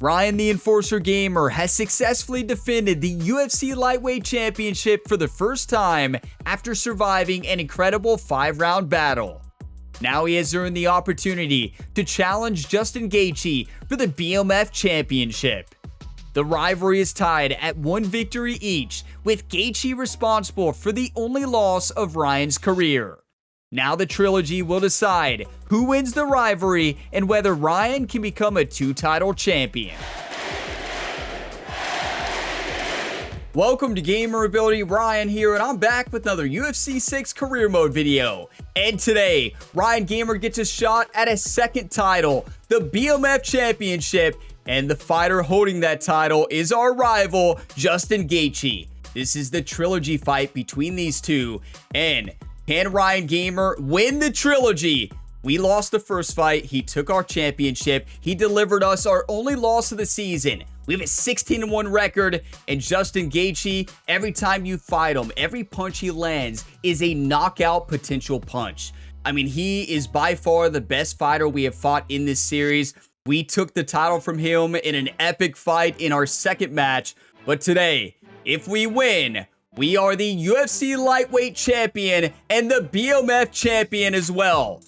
Ryan the Enforcer Gamer has successfully defended the UFC Lightweight Championship for the first time after surviving an incredible 5-round battle. Now he has earned the opportunity to challenge Justin Gaethje for the BMF Championship. The rivalry is tied at 1 victory each, with Gaethje responsible for the only loss of Ryan's career. Now the trilogy will decide who wins the rivalry and whether Ryan can become a 2-title champion. Welcome to Gamer Ability, Ryan here, and I'm back with another UFC 6 career mode video. And today, Ryan Gamer gets a shot at a second title, the BMF Championship, and the fighter holding that title is our rival, Justin Gaethje. This is the trilogy fight between these two, and can Ryan Gamer win the trilogy? We lost the first fight. He took our championship. He delivered us our only loss of the season. We have a 16-1 record, and Justin Gaethje, every time you fight him, every punch he lands is a knockout potential punch. I mean, he is by far the best fighter we have fought in this series. We took the title from him in an epic fight in our second match, but today, if we win, we are the UFC Lightweight Champion and the BMF Champion as well.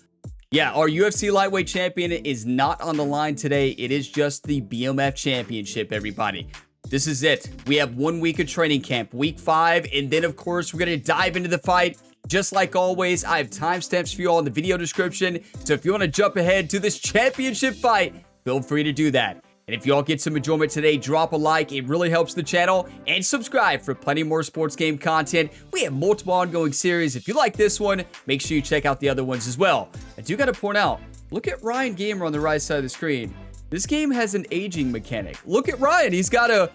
Yeah, our UFC Lightweight Champion is not on the line today. It is just the BMF Championship, everybody. This is it. We have 1 week of training camp, week 5, and then, of course, we're going to dive into the fight. Just like always, I have timestamps for you all in the video description, so if you want to jump ahead to this championship fight, feel free to do that. And if you all get some enjoyment today, drop a like. It really helps the channel. And subscribe for plenty more sports game content. We have multiple ongoing series. If you like this one, make sure you check out the other ones as well. I do got to point out, look at Ryan Gamer on the right side of the screen. This game has an aging mechanic. Look at Ryan. He's got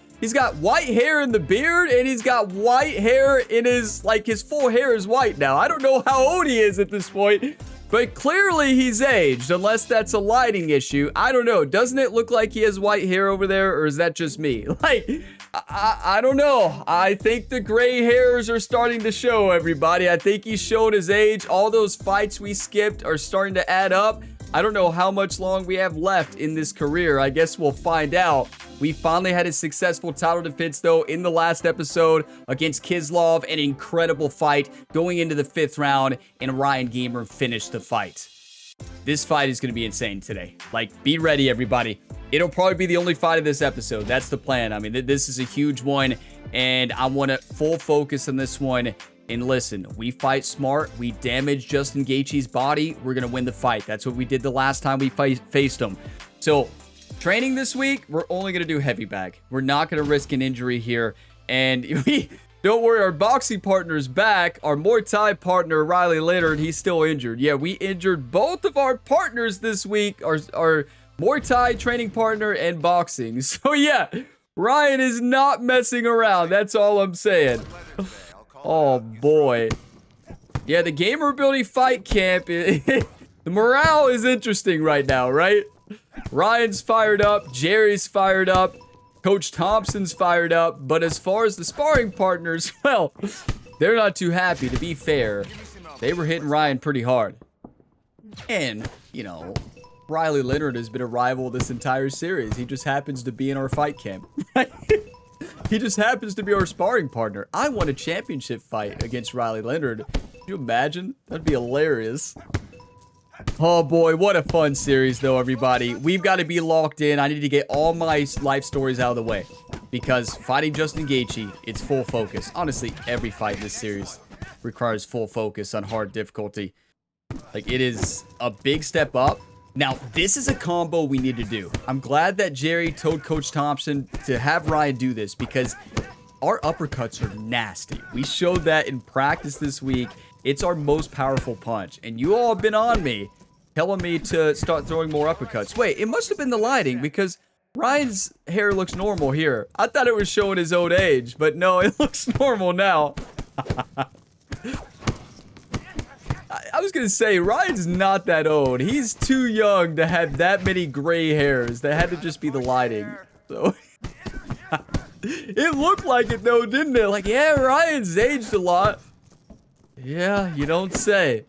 white hair in the beard, and he's got white hair in his full hair is white now. I don't know how old he is at this point. But clearly he's aged, unless that's a lighting issue. I don't know. Doesn't it look like he has white hair over there, or is that just me? I don't know. I think the gray hairs are starting to show, everybody. I think he's showing his age. All those fights we skipped are starting to add up. I don't know how much long we have left in this career. I guess we'll find out. We finally had a successful title defense, though, in the last episode against Koslov. An incredible fight going into the 5th round, and Ryan Gamer finished the fight. This fight is going to be insane today. Be ready, everybody. It'll probably be the only fight of this episode. That's the plan. I mean, this is a huge one, and I want to full focus on this one. And listen, we fight smart. We damage Justin Gaethje's body. We're going to win the fight. That's what we did the last time we faced him. So, training this week, we're only going to do heavy bag. We're not going to risk an injury here. And don't worry, our boxing partner's back. Our Muay Thai partner, Riley Leonard, he's still injured. Yeah, we injured both of our partners this week. Our Muay Thai training partner and boxing. So yeah, Ryan is not messing around. That's all I'm saying. Oh boy. Yeah, the Gamer Ability Fight Camp, the morale is interesting right now, right? Ryan's fired up, Jerry's fired up, Coach Thompson's fired up, but as far as the sparring partners, well, they're not too happy. To be fair, they were hitting Ryan pretty hard. And, you know, Riley Leonard has been a rival this entire series. He just happens to be in our fight camp. He just happens to be our sparring partner. I won a championship fight against Riley Leonard. Can you imagine? That'd be hilarious. Oh boy, what a fun series though, everybody. We've got to be locked in. I need to get all my life stories out of the way, because fighting Justin Gaethje, it's full focus. Honestly, every fight in this series requires full focus on hard difficulty. It is a big step up. Now, this is a combo we need to do. I'm glad that Jerry told Coach Thompson to have Ryan do this, because our uppercuts are nasty. We showed that in practice this week. It's our most powerful punch. And you all have been on me, telling me to start throwing more uppercuts. Wait, it must have been the lighting, because Ryan's hair looks normal here. I thought it was showing his old age, but no, it looks normal now. I was going to say, Ryan's not that old. He's too young to have that many gray hairs. That had to just be the lighting. So, it looked like it though, didn't it? Yeah, Ryan's aged a lot. Yeah, you don't say.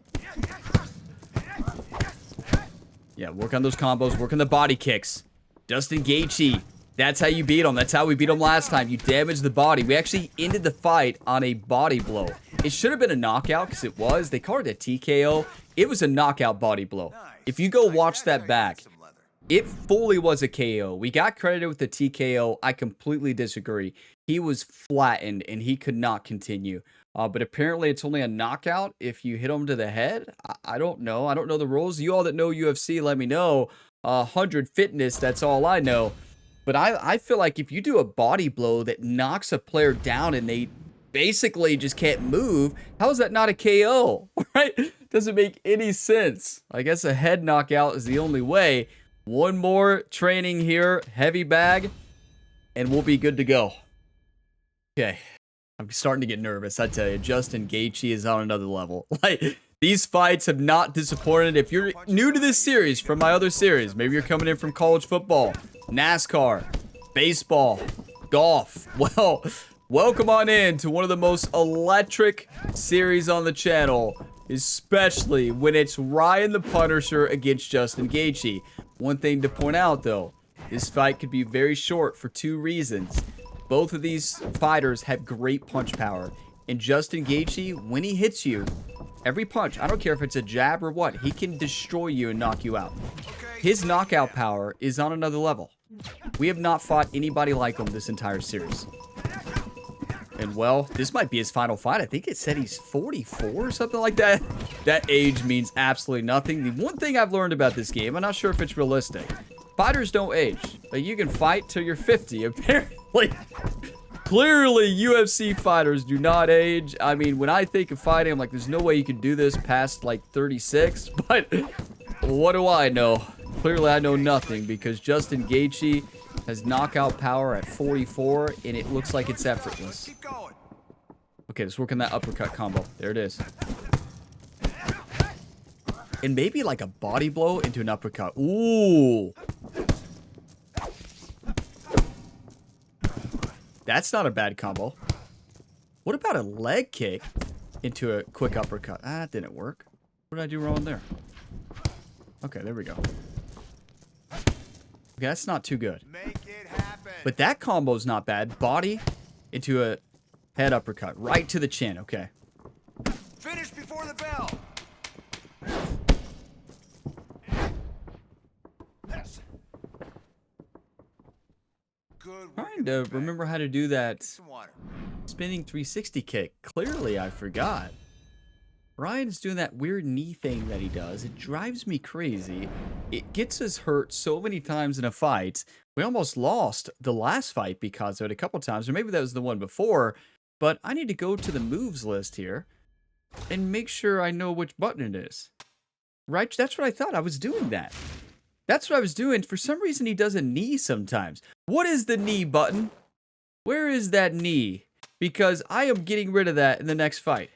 Yeah, work on those combos. Work on the body kicks. Justin Gaethje That's how you beat him. That's how we beat him last time. You damaged the body. We actually ended the fight on a body blow. It should have been a knockout because it was. They called it a TKO. It was a knockout body blow. If you go watch that back, it fully was a KO. We got credited with the TKO. I completely disagree. He was flattened and he could not continue. But apparently it's only a knockout if you hit him to the head. I don't know. I don't know the rules. You all that know UFC, let me know. 100 Fitness, that's all I know. But I feel like if you do a body blow that knocks a player down and they basically just can't move, how is that not a KO? Right? Doesn't make any sense. I guess a head knockout is the only way. One more training here, heavy bag, and we'll be good to go. Okay. I'm starting to get nervous, I tell you. Justin Gaethje is on another level. Like, these fights have not disappointed. If you're new to this series from my other series, maybe you're coming in from college football, NASCAR, baseball, golf. Well, welcome on in to one of the most electric series on the channel, especially when it's Ryan the Punisher against Justin Gaethje. One thing to point out, though, this fight could be very short for two reasons. Both of these fighters have great punch power, and Justin Gaethje, when he hits you, every punch, I don't care if it's a jab or what, he can destroy you and knock you out. His knockout power is on another level. We have not fought anybody like him this entire series. And well, this might be his final fight. I think it said he's 44 or something like that. That age means absolutely nothing. The one thing I've learned about this game, I'm not sure if it's realistic. Fighters don't age. Like, you can fight till you're 50, apparently. Clearly, UFC fighters do not age. I mean, when I think of fighting, I'm like, there's no way you can do this past, like, 36. But what do I know? Clearly, I know nothing because Justin Gaethje has knockout power at 44, and it looks like it's effortless. Okay, let's work on that uppercut combo. There it is. And maybe like a body blow into an uppercut. Ooh. That's not a bad combo. What about a leg kick into a quick uppercut? Ah, that didn't work. What did I do wrong there? Okay, there we go. Okay, that's not too good. Make it happen. But that combo's not bad. Body into a head uppercut. Right to the chin. Okay. Finish before the bell. Good. Trying to remember how to do that spinning 360 kick. Clearly, I forgot. Ryan's doing that weird knee thing that he does. It drives me crazy. It gets us hurt so many times in a fight. We almost lost the last fight because of it a couple times, or maybe that was the one before. But I need to go to the moves list here and make sure I know which button it is. Right? That's what I thought. I was doing that. That's what I was doing. For some reason, he does a knee sometimes. What is the knee button? Where is that knee? Because I am getting rid of that in the next fight.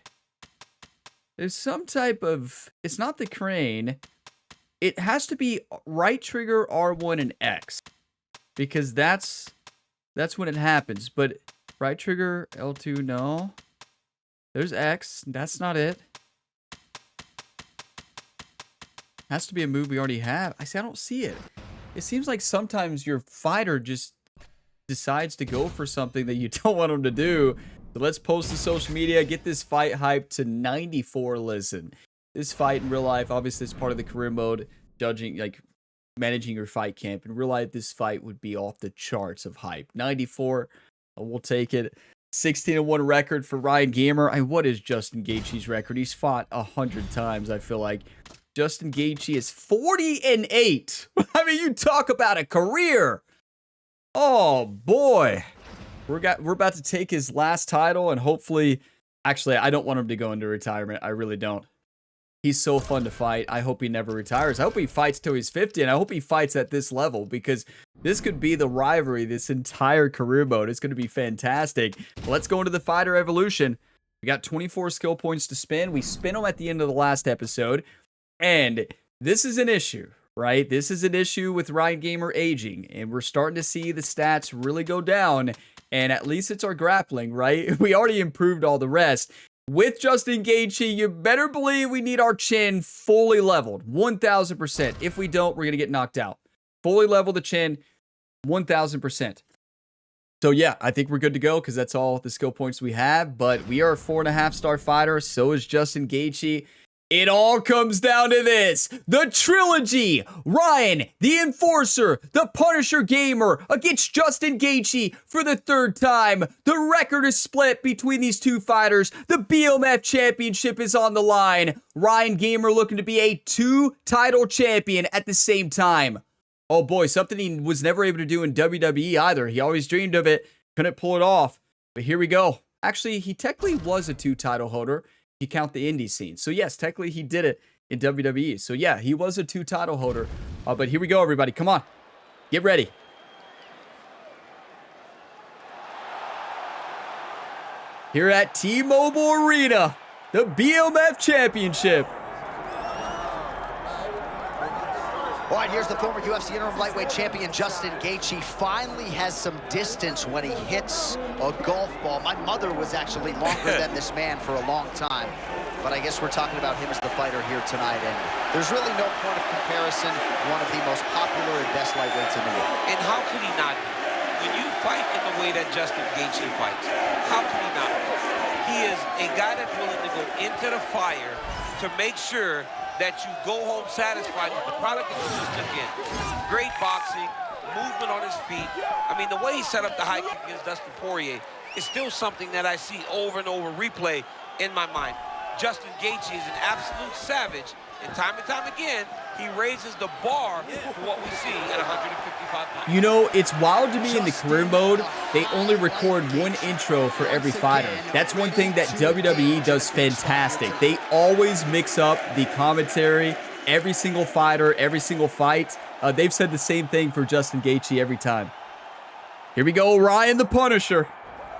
There's some type of... It's not the crane. It has to be right trigger, R1, and X. Because that's when it happens. But right trigger, L2, no. There's X. That's not it. Has to be a move we already have. I don't see it. It seems like sometimes your fighter just decides to go for something that you don't want him to do. So let's post to social media. Get this fight hyped to 94. Listen, this fight in real life, obviously it's part of the career mode, judging, like managing your fight camp. In real life, this fight would be off the charts of hype. 94, we'll take it. 16-1 record for Ryan Gamer. What is Justin Gaethje's record? He's fought 100 times, I feel like. Justin Gaethje is 40-8. I mean, you talk about a career. Oh boy, we're about to take his last title, and hopefully, actually, I don't want him to go into retirement. I really don't. He's so fun to fight. I hope he never retires. I hope he fights till he's 50, and I hope he fights at this level because this could be the rivalry this entire career mode. It's going to be fantastic. Let's go into the fighter evolution. We got 24 skill points to spin. We spin them at the end of the last episode. And this is an issue, right? This is an issue with Ryan Gamer aging, and we're starting to see the stats really go down, and at least it's our grappling, right? We already improved all the rest. With Justin Gaethje, you better believe we need our chin fully leveled, 1,000%. If we don't, we're going to get knocked out. Fully level the chin. 1000%. So yeah, I think we're good to go because that's all the skill points we have. But we are a 4.5-star fighter. So is Justin Gaethje. It all comes down to this. The trilogy. Ryan, the Enforcer, the Punisher Gamer against Justin Gaethje for the 3rd time. The record is split between these two fighters. The BMF Championship is on the line. Ryan Gamer looking to be a 2-title champion at the same time. Oh boy, something he was never able to do in WWE either. He always dreamed of it, couldn't pull it off. But here we go. Actually, he technically was a 2-title holder. You count the indie scene. So yes, technically he did it in WWE. So yeah, he was a 2-title holder. But here we go, everybody. Come on. Get ready. Here at T-Mobile Arena, the BMF Championship. All right, here's the former UFC interim lightweight champion, Justin Gaethje. Finally has some distance when he hits a golf ball. My mother was actually longer than this man for a long time. But I guess we're talking about him as the fighter here tonight. And there's really no point of comparison. One of the most popular and best lightweights in the world. And how could he not? When you fight in the way that Justin Gaethje fights, how can he not? He is a guy that's willing to go into the fire to make sure that you go home satisfied with the product that you just took in. Great boxing, movement on his feet. I mean, the way he set up the high kick against Dustin Poirier is still something that I see over and over replay in my mind. Justin Gaethje is an absolute savage, and time again, he raises the bar for what we see at 155 pounds. You know, it's wild to me in the career mode, they only record one intro for every fighter. That's one thing that WWE does fantastic. They always mix up the commentary, every single fighter, every single fight. They've said the same thing for Justin Gaethje every time. Here we go, Ryan the Punisher,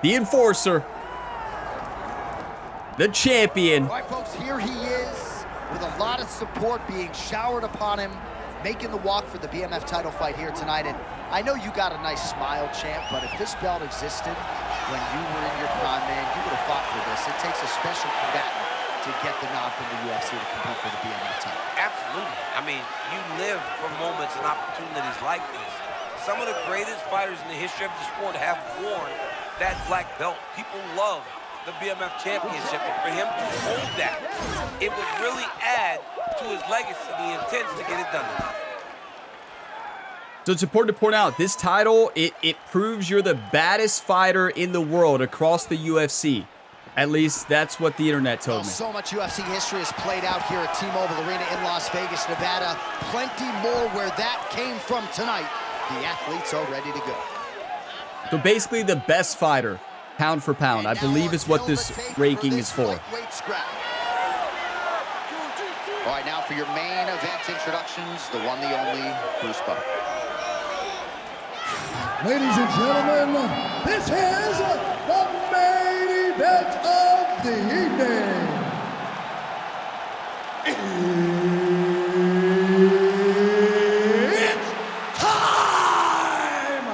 the Enforcer, the champion. All right, folks, here he is with a lot of support being showered upon him, making the walk for the BMF title fight here tonight. And I know you got a nice smile, champ, but if this belt existed when you were in your prime, man, you would have fought for this. It takes a special combatant to get the nod from the UFC to compete for the BMF title. Absolutely. I mean, you live for moments and opportunities like this. Some of the greatest fighters in the history of the sport have worn that black belt. People love the BMF Championship, and for him to hold that, it would really add to his legacy. He intends to get it done. So it's important to point out, this title, it proves you're the baddest fighter in the world across the UFC. At least that's what the internet told me. So much UFC history has played out here at T-Mobile Arena in Las Vegas, Nevada. Plenty more where that came from tonight. The athletes are ready to go. So basically the best fighter, pound for pound, I believe is what this ranking is for. All right, now for your main event introductions, the one, the only, Bruce Buffer. Ladies and gentlemen, this is the main event of the evening. It's time!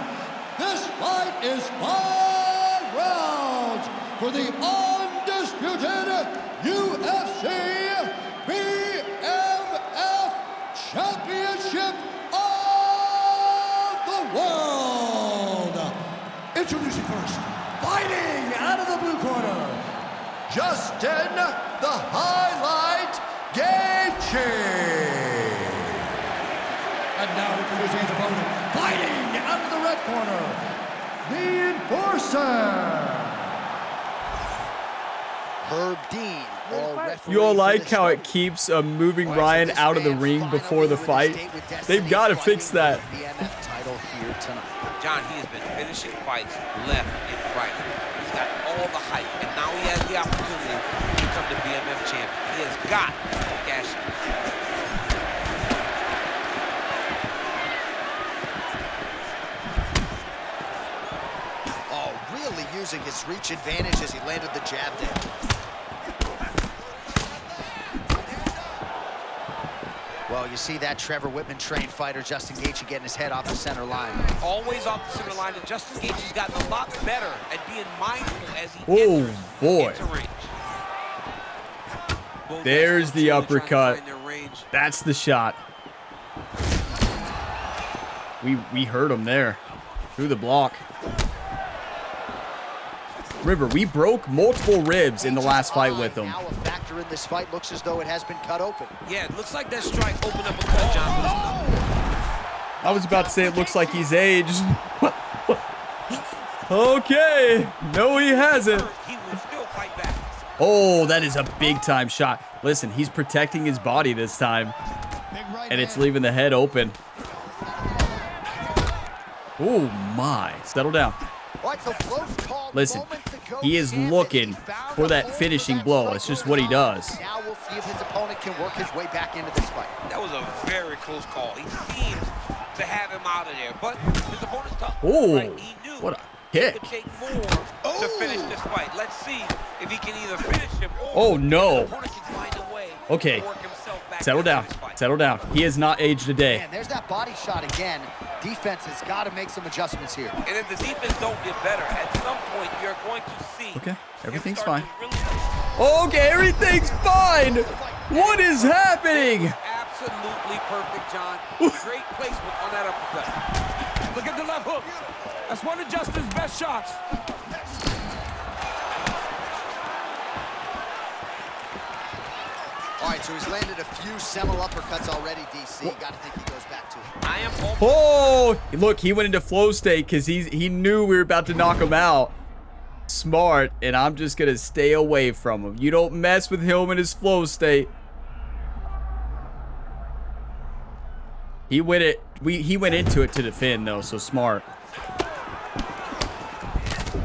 This fight is 5 rounds for the undisputed UFC BMF Championship of the world. Introducing first, fighting out of the blue corner, Justin the Highlight Gaethje. And now introducing his opponent, fighting out of the red corner, the Enforcer, Herb Dean. You all like how it keeps moving Ryan out of the ring before the fight? They've got to fix that. BMF title here tonight. John, he has been finishing fights left and right. He's got all the hype, and now he has the opportunity to become the BMF champion. He has got to cash in. Oh, really using his reach advantage as he landed the jab there. Well, you see that Trevor Whitman-trained fighter, Justin Gaethje, getting his head off the center line. Always off the center line, and Justin Gaethje's gotten a lot better at being mindful as he Oh, boy. into range. There's the uppercut. That's the shot. We heard him there. Through the block. Remember, we broke multiple ribs in the last fight with him. Now a factor in this fight. Looks as though it has been cut open. Yeah, it looks like that strike opened up a cut, John. But it's not. I was about to say it looks like he's aged. Okay. No, he hasn't. He will still fight back. Oh, that is a big time shot. Listen, he's protecting his body this time. And it's leaving the head open. Oh my. Settle down. Listen, he is looking for that finishing blow. It's just what he does. Now we'll see if his opponent can work his way back into this fight. That was a very close call. He seems to have him out of there, but his opponent's tough. Oh, right? He knew what a kick. it would take more to finish this fight. Let's see if he can either finish him or Oh, no. his opponent can find a way Okay. to work himself back Settle into down. this fight. Settle down. He has not aged a day. Man, there's that body shot again. Defense has got to make some adjustments here. And if the defense don't get better, at some point you're going to see. Okay, everything's him start fine. to really Okay, everything's fine. What is happening? absolutely perfect, John. Great placement on that uppercut. Look at the left hook. That's one of Justin's best shots. All right, so he's landed a few seminal uppercuts already, DC. Got to think he goes back to it. I am Oh, look, he went into flow state because he knew we were about to knock him out. Smart, and I'm just going to stay away from him. You don't mess with him in his flow state. He went into it to defend, though, so smart.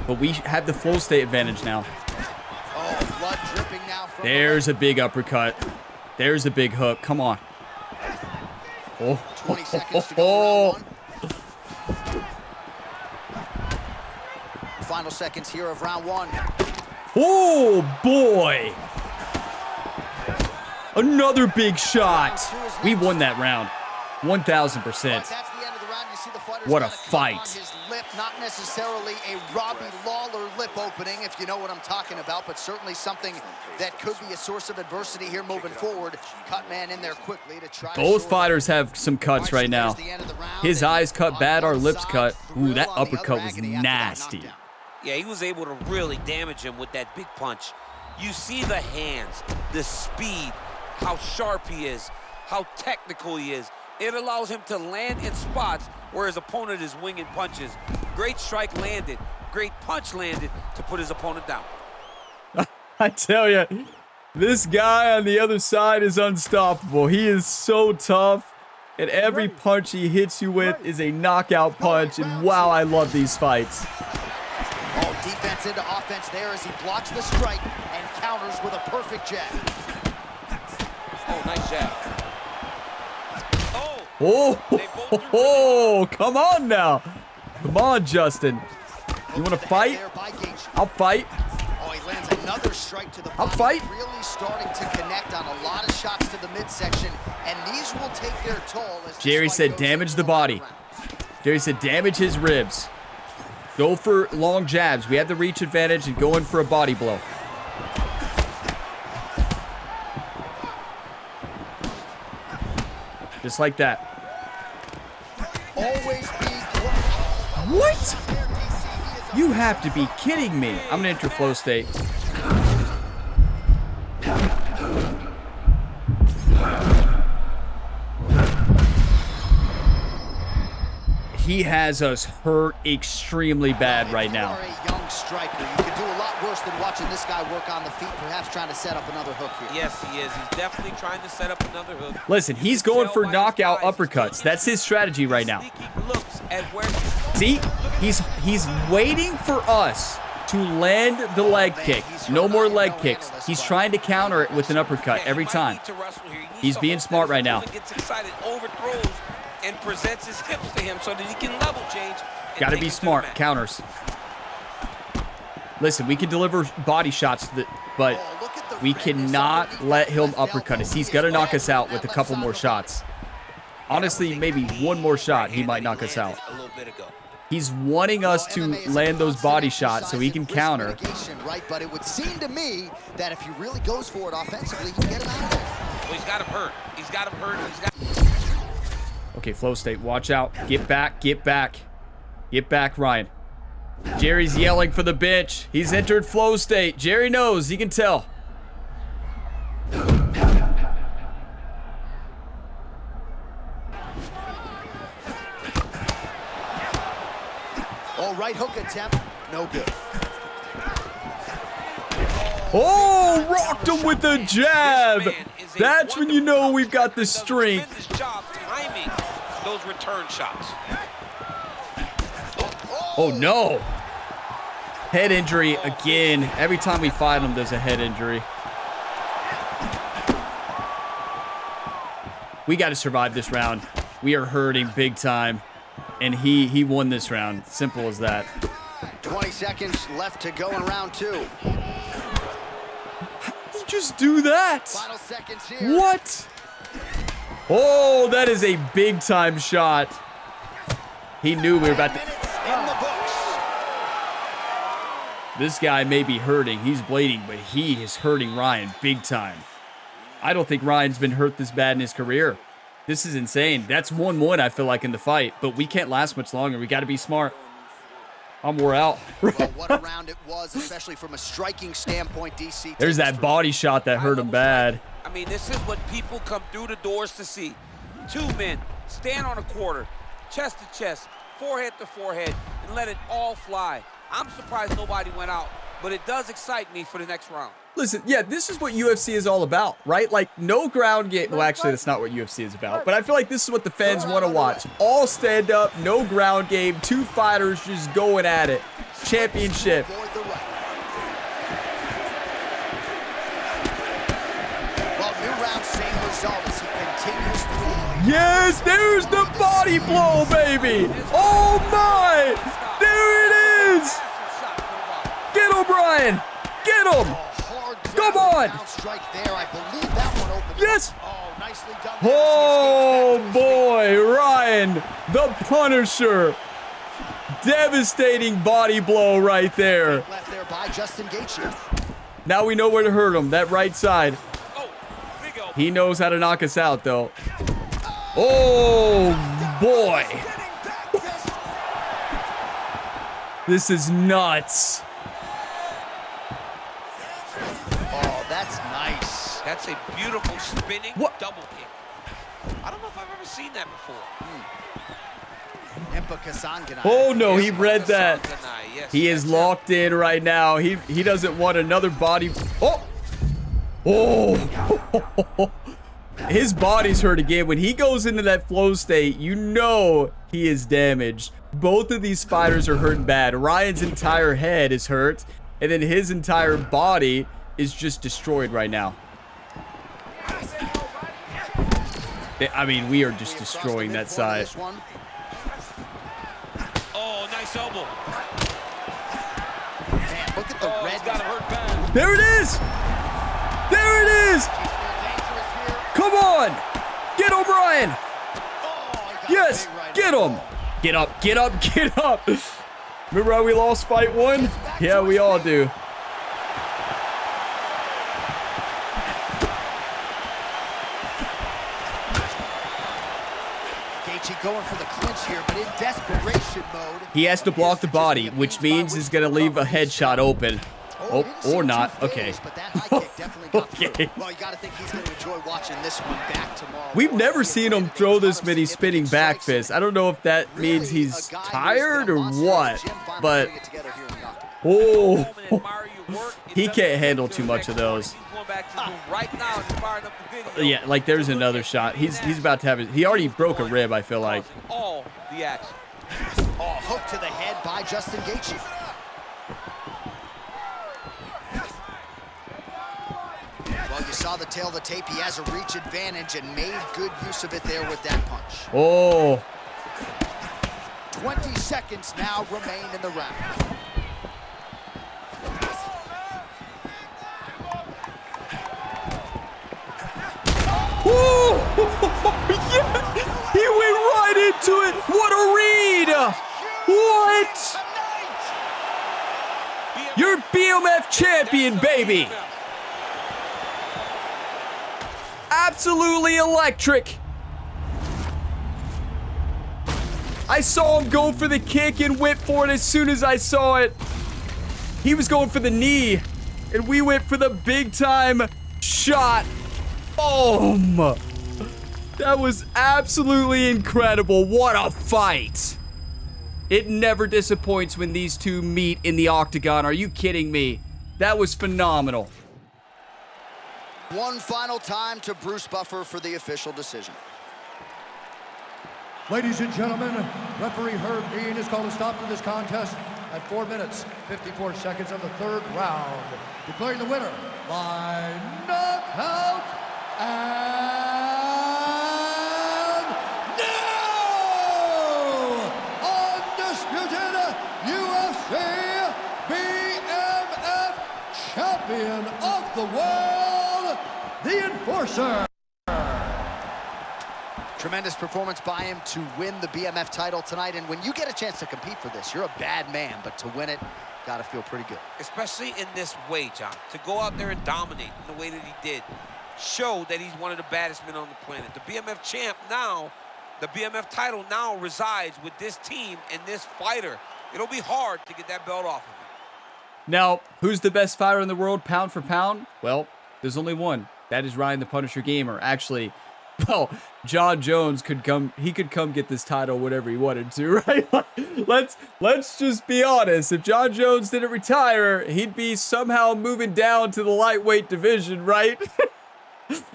But we have the flow state advantage now. Oh, blood dripping now from There's a big uppercut. There's a big hook. Come on. Oh. 20 seconds to go. Round one. Final seconds here of round one. Oh, boy. Another big shot. We won that round. 1,000%. That's the end of the round. You see the fighter's What a got cut fight. on his lip. Not necessarily a Robbie Lawler lip opening, if you know what I'm talking about, but certainly something that could be a source of adversity here moving forward. Cut man in there quickly to try. Both fighters have some cuts right now. His eyes cut bad, our lips cut. Ooh, that uppercut was nasty. Yeah, he was able to really damage him with that big punch. You see the hands, the speed, how sharp he is, how technical he is. It allows him to land in spots where his opponent is winging punches. Great strike landed, great punch landed to put his opponent down. I tell you, this guy on the other side is unstoppable. He is so tough, and every punch he hits you with is a knockout punch, and wow, I love these fights. Oh, defense into offense there as he blocks the strike and counters with a perfect jab. Oh, nice jab. Oh, come on now. Come on, Justin. You want to fight? I'll fight. Oh, he lands another strike to the body. I'll fight. Really starting to connect on a lot of shots to the midsection, and these will take their toll. As Jerry said damage the body. Jerry said damage his ribs. Go for long jabs. We have the reach advantage and go in for a body blow. Just like that. Always be What? You have to be kidding me. I'm gonna enter flow state. He has us hurt extremely bad right now. You are a young striker. You can do a lot worse than watching this guy work on the feet, perhaps trying to set up another hook here. Yes, he is. He's definitely trying to set up another hook. Listen, he's going for knockout uppercuts. That's his strategy right now. See, he's waiting for us to land the leg kick. No more leg kicks. He's trying to counter it with an uppercut every time. He's being smart right now. Gets excited, overthrows, and presents his hips to him so that he can level change. Got to be smart. Counters. Listen, we can deliver body shots, but we cannot let him uppercut us. He's got to knock us out with a couple more shots. Honestly, maybe one more shot, he might knock us out. He's wanting us to land those body shots so he can counter. Right, but it would seem to me that if he really goes for it offensively, he can get him out of there. Well, he's got him hurt. He's got him hurt. Okay, flow state, watch out. Get back, get back. Get back, Ryan. Jerry's yelling for the bench. He's entered flow state. Jerry knows. He can tell. All right, hook attempt. No good. Oh, rocked him with a jab. That's when you know we've got the strength. Timing those return shots. Oh, no. Head injury again. Every time we fight him, there's a head injury. We got to survive this round. We are hurting big time. And he won this round. Simple as that. 20 seconds left to go in round 2. How did you just do that? Final seconds here. What? Oh, that is a big time shot. He knew we were about to... In the books. This guy may be hurting. He's bleeding, but he is hurting Ryan big time. I don't think Ryan's been hurt this bad in his career. This is insane. That's 1-1, I feel like, in the fight. But we can't last much longer. We got to be smart. I'm wore out. Well, what a round it was, especially from a striking standpoint, DC. There's that body shot that hurt him bad. I mean, this is what people come through the doors to see. 2 men stand on a quarter, chest to chest, forehead to forehead, and let it all fly. I'm surprised nobody went out, but it does excite me for the next round. Listen, yeah, this is what UFC is all about, right? Like, no ground game. Well, actually, that's not what UFC is about. But I feel like this is what the fans want to watch. All stand up, no ground game, 2 fighters just going at it. Championship. Well, new round, same result as he continues to... Yes, there's the body blow, baby. Oh, my. There it is. Get him, Brian. Get him. Come on! There. I believe that one opened. Yes! Oh, nicely done. Oh boy, Ryan, the Punisher. Devastating body blow right there. Left there by Justin Gaethje. Now we know where to hurt him, that right side. Oh, big elbow. He knows how to knock us out, though. Oh boy. This is nuts. That's nice. That's a beautiful spinning double kick. I don't know if I've ever seen that before. Oh no, he read that. Yes, He is locked in right now. He doesn't want another body. Oh! Oh! His body's hurt again. When he goes into that flow state, you know he is damaged. Both of these fighters are hurting bad. Ryan's entire head is hurt, and then his entire body is just destroyed right now. I mean, we are just destroying that side. Oh, nice elbow. Man, look at the red. There it is! There it is! Come on! Get O'Brien! Yes! Get him! Get up, get up, get up! Remember how we lost fight 1? Yeah, we all do. Going for the clinch here, but in desperation mode. He has to block the body, which means he's going to leave a headshot open. Oh, or not. Okay. Okay. Well, you got to think he's going to enjoy watching this one back tomorrow. We've never seen him throw this many spinning back fists. I don't know if that means he's tired or what, but oh, he can't handle too much of those. Yeah, like there's another shot. He's about to have it. He already broke a rib, I feel like. All the action. Oh, hook to the head by Justin Gaethje. Well, you saw the tail of the tape. He has a reach advantage and made good use of it there with that punch. Oh. 20 seconds now remain in the round. Yeah. He went right into it. What a read. What? You're BMF champion, baby. Absolutely electric. I saw him go for the kick and whip for it as soon as I saw it. He was going for the knee, and we went for the big-time shot. Boom! That was absolutely incredible. What a fight. It never disappoints when these two meet in the octagon. Are you kidding me? That was phenomenal. One final time to Bruce Buffer for the official decision. Ladies and gentlemen, referee Herb Dean has called a stop to this contest at 4 minutes, 54 seconds of the third round, declaring the winner by knockout and new undisputed UFC BMF Champion of the world, the Enforcer. Tremendous performance by him to win the BMF title tonight. And when you get a chance to compete for this, you're a bad man, but to win it, gotta feel pretty good. Especially in this way, John. To go out there and dominate in the way that he did, show that he's one of the baddest men on the planet. The BMF champ now, the BMF title now resides with this team and this fighter. It'll be hard to get that belt off of him. Now, who's the best fighter in the world, pound for pound? Well, there's only one. That is Ryan the Punisher Gamer. Actually, well, John Jones could come, he could come get this title whenever he wanted to, right? Let's just be honest. If John Jones didn't retire, he'd be somehow moving down to the lightweight division, right?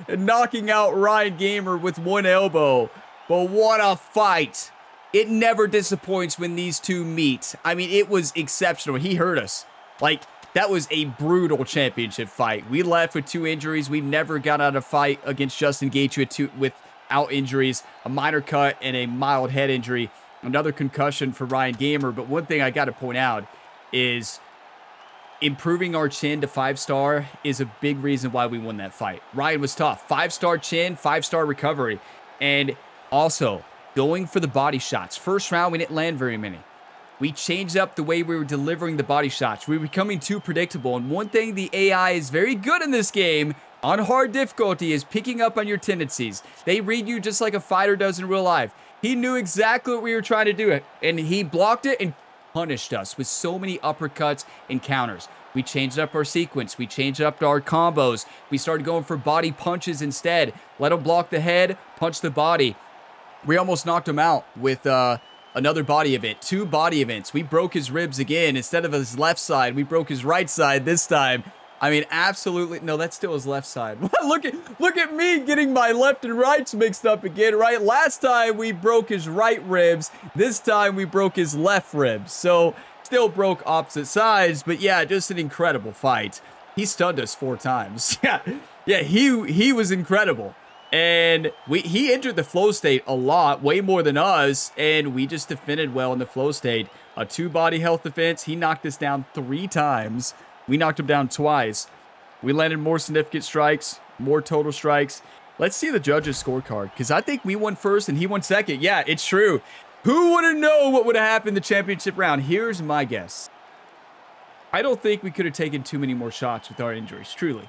And knocking out Ryan Gamer with one elbow. But what a fight. It never disappoints when these two meet. I mean, it was exceptional. He hurt us. Like, that was a brutal championship fight. We left with 2 injuries. We never got out of a fight against Justin Gaethje without injuries, a minor cut and a mild head injury, another concussion for Ryan Gamer. But one thing I got to point out is improving our chin to 5-star is a big reason why we won that fight. Ryan was tough. 5-star chin, 5-star recovery. And also going for the body shots. First round, we didn't land very many. We changed up the way we were delivering the body shots. We were becoming too predictable. And one thing the AI is very good in this game, on hard difficulty, is picking up on your tendencies. They read you just like a fighter does in real life. He knew exactly what we were trying to do, and he blocked it and punished us with so many uppercuts and counters. We changed up our sequence. We changed up our combos. We started going for body punches instead. Let him block the head, punch the body. We almost knocked him out with another body event, 2 body events. We broke his ribs again. Instead of his left side, we broke his right side this time. I mean, absolutely. No, that's still his left side. look at me getting my left and rights mixed up again, right? Last time we broke his right ribs. This time we broke his left ribs. So still broke opposite sides, but yeah, just an incredible fight. He stunned us 4 times. Yeah, he was incredible. And he entered the flow state a lot, way more than us, and we just defended well in the flow state. A 2 body health defense. He knocked us down 3 times. We knocked him down twice. We landed more significant strikes, more total strikes. Let's see the judges' scorecard, because I think we won first and he won second. Yeah, it's true. Who would have known what would have happened in the championship round? Here's my guess. I don't think we could have taken too many more shots with our injuries, truly.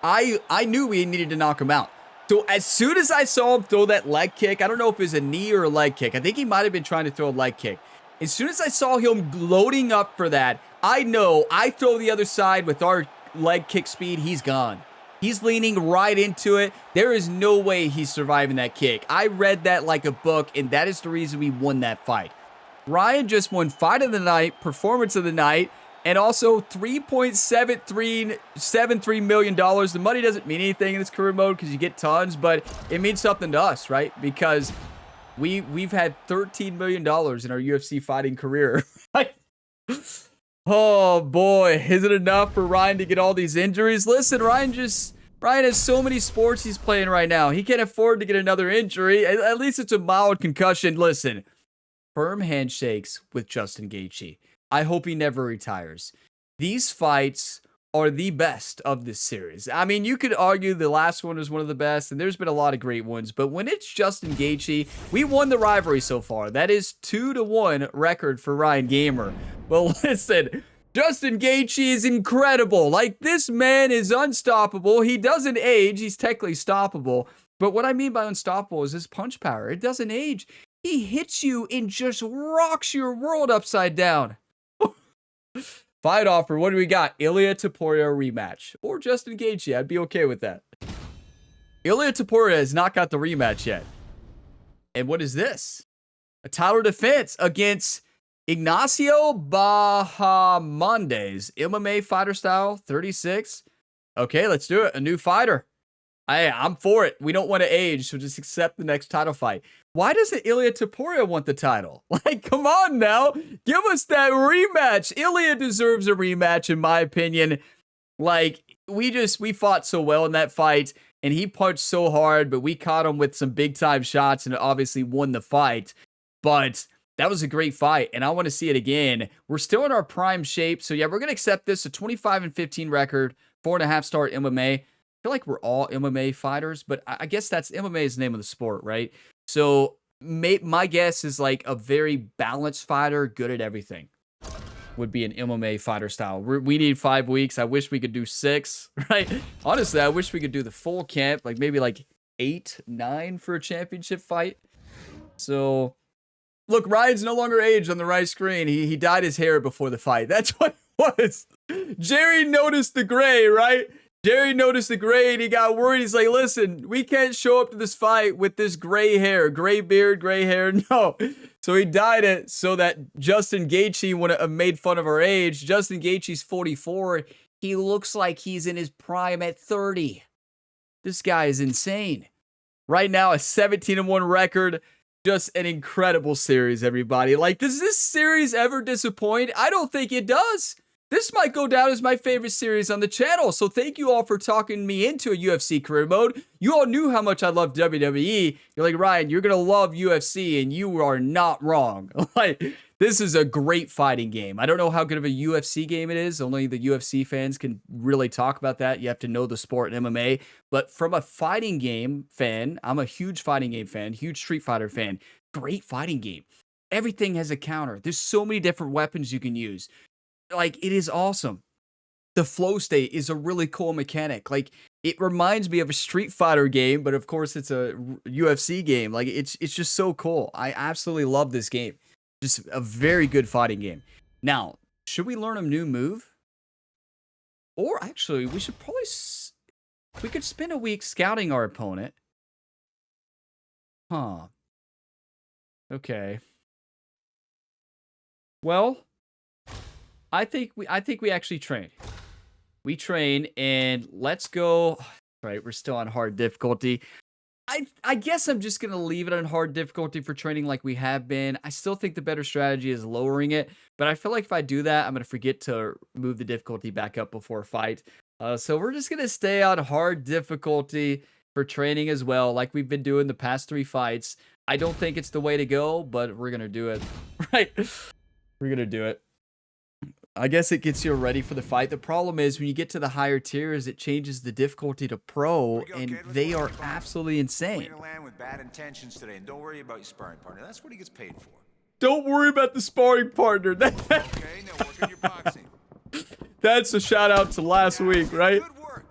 I knew we needed to knock him out. So as soon as I saw him throw that leg kick, I don't know if it was a knee or a leg kick. I think he might have been trying to throw a leg kick. As soon as I saw him loading up for that, I know I throw the other side with our leg kick speed, he's gone. He's leaning right into it. There is no way he's surviving that kick. I read that like a book, and that is the reason we won that fight. Ryan just won Fight of the Night, Performance of the Night, and also $3.73 million. The money doesn't mean anything in this career mode because you get tons, but it means something to us, right? Because we've had $13 million in our UFC fighting career. Oh boy, is it enough for Ryan to get all these injuries? Listen, Ryan has so many sports he's playing right now. He can't afford to get another injury. At least it's a mild concussion. Listen, firm handshakes with Justin Gaethje. I hope he never retires. These fights are the best of this series. I mean, you could argue the last one was one of the best, and there's been a lot of great ones, but when it's Justin Gaethje, we won the rivalry so far. That is 2-1 record for Ryan Gamer. Well, listen, Justin Gaethje is incredible. Like, this man is unstoppable. He doesn't age. He's technically stoppable. But what I mean by unstoppable is his punch power. It doesn't age. He hits you and just rocks your world upside down. Fight offer. What do we got? Ilia Topuria rematch. Or Justin Gaethje. I'd be okay with that. Ilia Topuria has not got the rematch yet. And what is this? A title defense against Ignacio Bahamondes. MMA fighter style, 36. Okay, let's do it. A new fighter. I'm for it. We don't want to age, so just accept the next title fight. Why doesn't Ilia Topuria want the title? Like, come on now. Give us that rematch. Ilia deserves a rematch, in my opinion. Like, we fought so well in that fight, and he punched so hard, but we caught him with some big-time shots and obviously won the fight. But that was a great fight, and I want to see it again. We're still in our prime shape, so yeah, we're going to accept this. A 25-15 record, 4.5-star MMA. I feel like we're all MMA fighters, but I guess that's MMA is the name of the sport, right? So my guess is like a very balanced fighter, good at everything, would be an MMA fighter style. We need 5 weeks. I wish we could do 6, right? Honestly, I wish we could do the full camp, like maybe like 8, 9 for a championship fight. So, look, Ryan's no longer aged on the right screen. He dyed his hair before the fight. That's what it was. Jerry noticed the gray, right? Jerry noticed the gray and he got worried. He's like, listen, we can't show up to this fight with this gray hair, gray beard, gray hair. No. So he dyed it so that Justin Gaethje wouldn't have made fun of our age. Justin Gaethje's 44. He looks like he's in his prime at 30. This guy is insane. Right now, a 17-1 record. Just an incredible series, everybody. Like, does this series ever disappoint? I don't think it does. This might go down as my favorite series on the channel, so thank you all for talking me into a UFC career mode. You all knew how much I love WWE. You're like, Ryan, you're going to love UFC, and you are not wrong. Like, this is a great fighting game. I don't know how good of a UFC game it is. Only the UFC fans can really talk about that. You have to know the sport in MMA. But from a fighting game fan, I'm a huge fighting game fan, huge Street Fighter fan. Great fighting game. Everything has a counter. There's so many different weapons you can use. Like, it is awesome. The flow state is a really cool mechanic. Like, it reminds me of a Street Fighter game, but of course it's a UFC game. Like, it's just so cool. I absolutely love this game. Just a very good fighting game. Now, should we learn a new move? Or actually, we should probably... we could spend a week scouting our opponent. Huh. Okay. Well... I think we actually train. We train and let's go. Right, we're still on hard difficulty. I guess I'm just gonna leave it on hard difficulty for training like we have been. I still think the better strategy is lowering it, but I feel like if I do that, I'm gonna forget to move the difficulty back up before a fight. So we're just gonna stay on hard difficulty for training as well, like we've been doing the past 3 fights. I don't think it's the way to go, but we're gonna do it. Right, we're gonna do it. I guess it gets you ready for the fight. The problem is when you get to the higher tiers, it changes the difficulty to pro, and they are absolutely insane. You're gonna land with bad intentions today, and don't worry about your sparring partner. That's what he gets paid for. Don't worry about the sparring partner. Okay, now work on your boxing. That's a shout out to last week, right?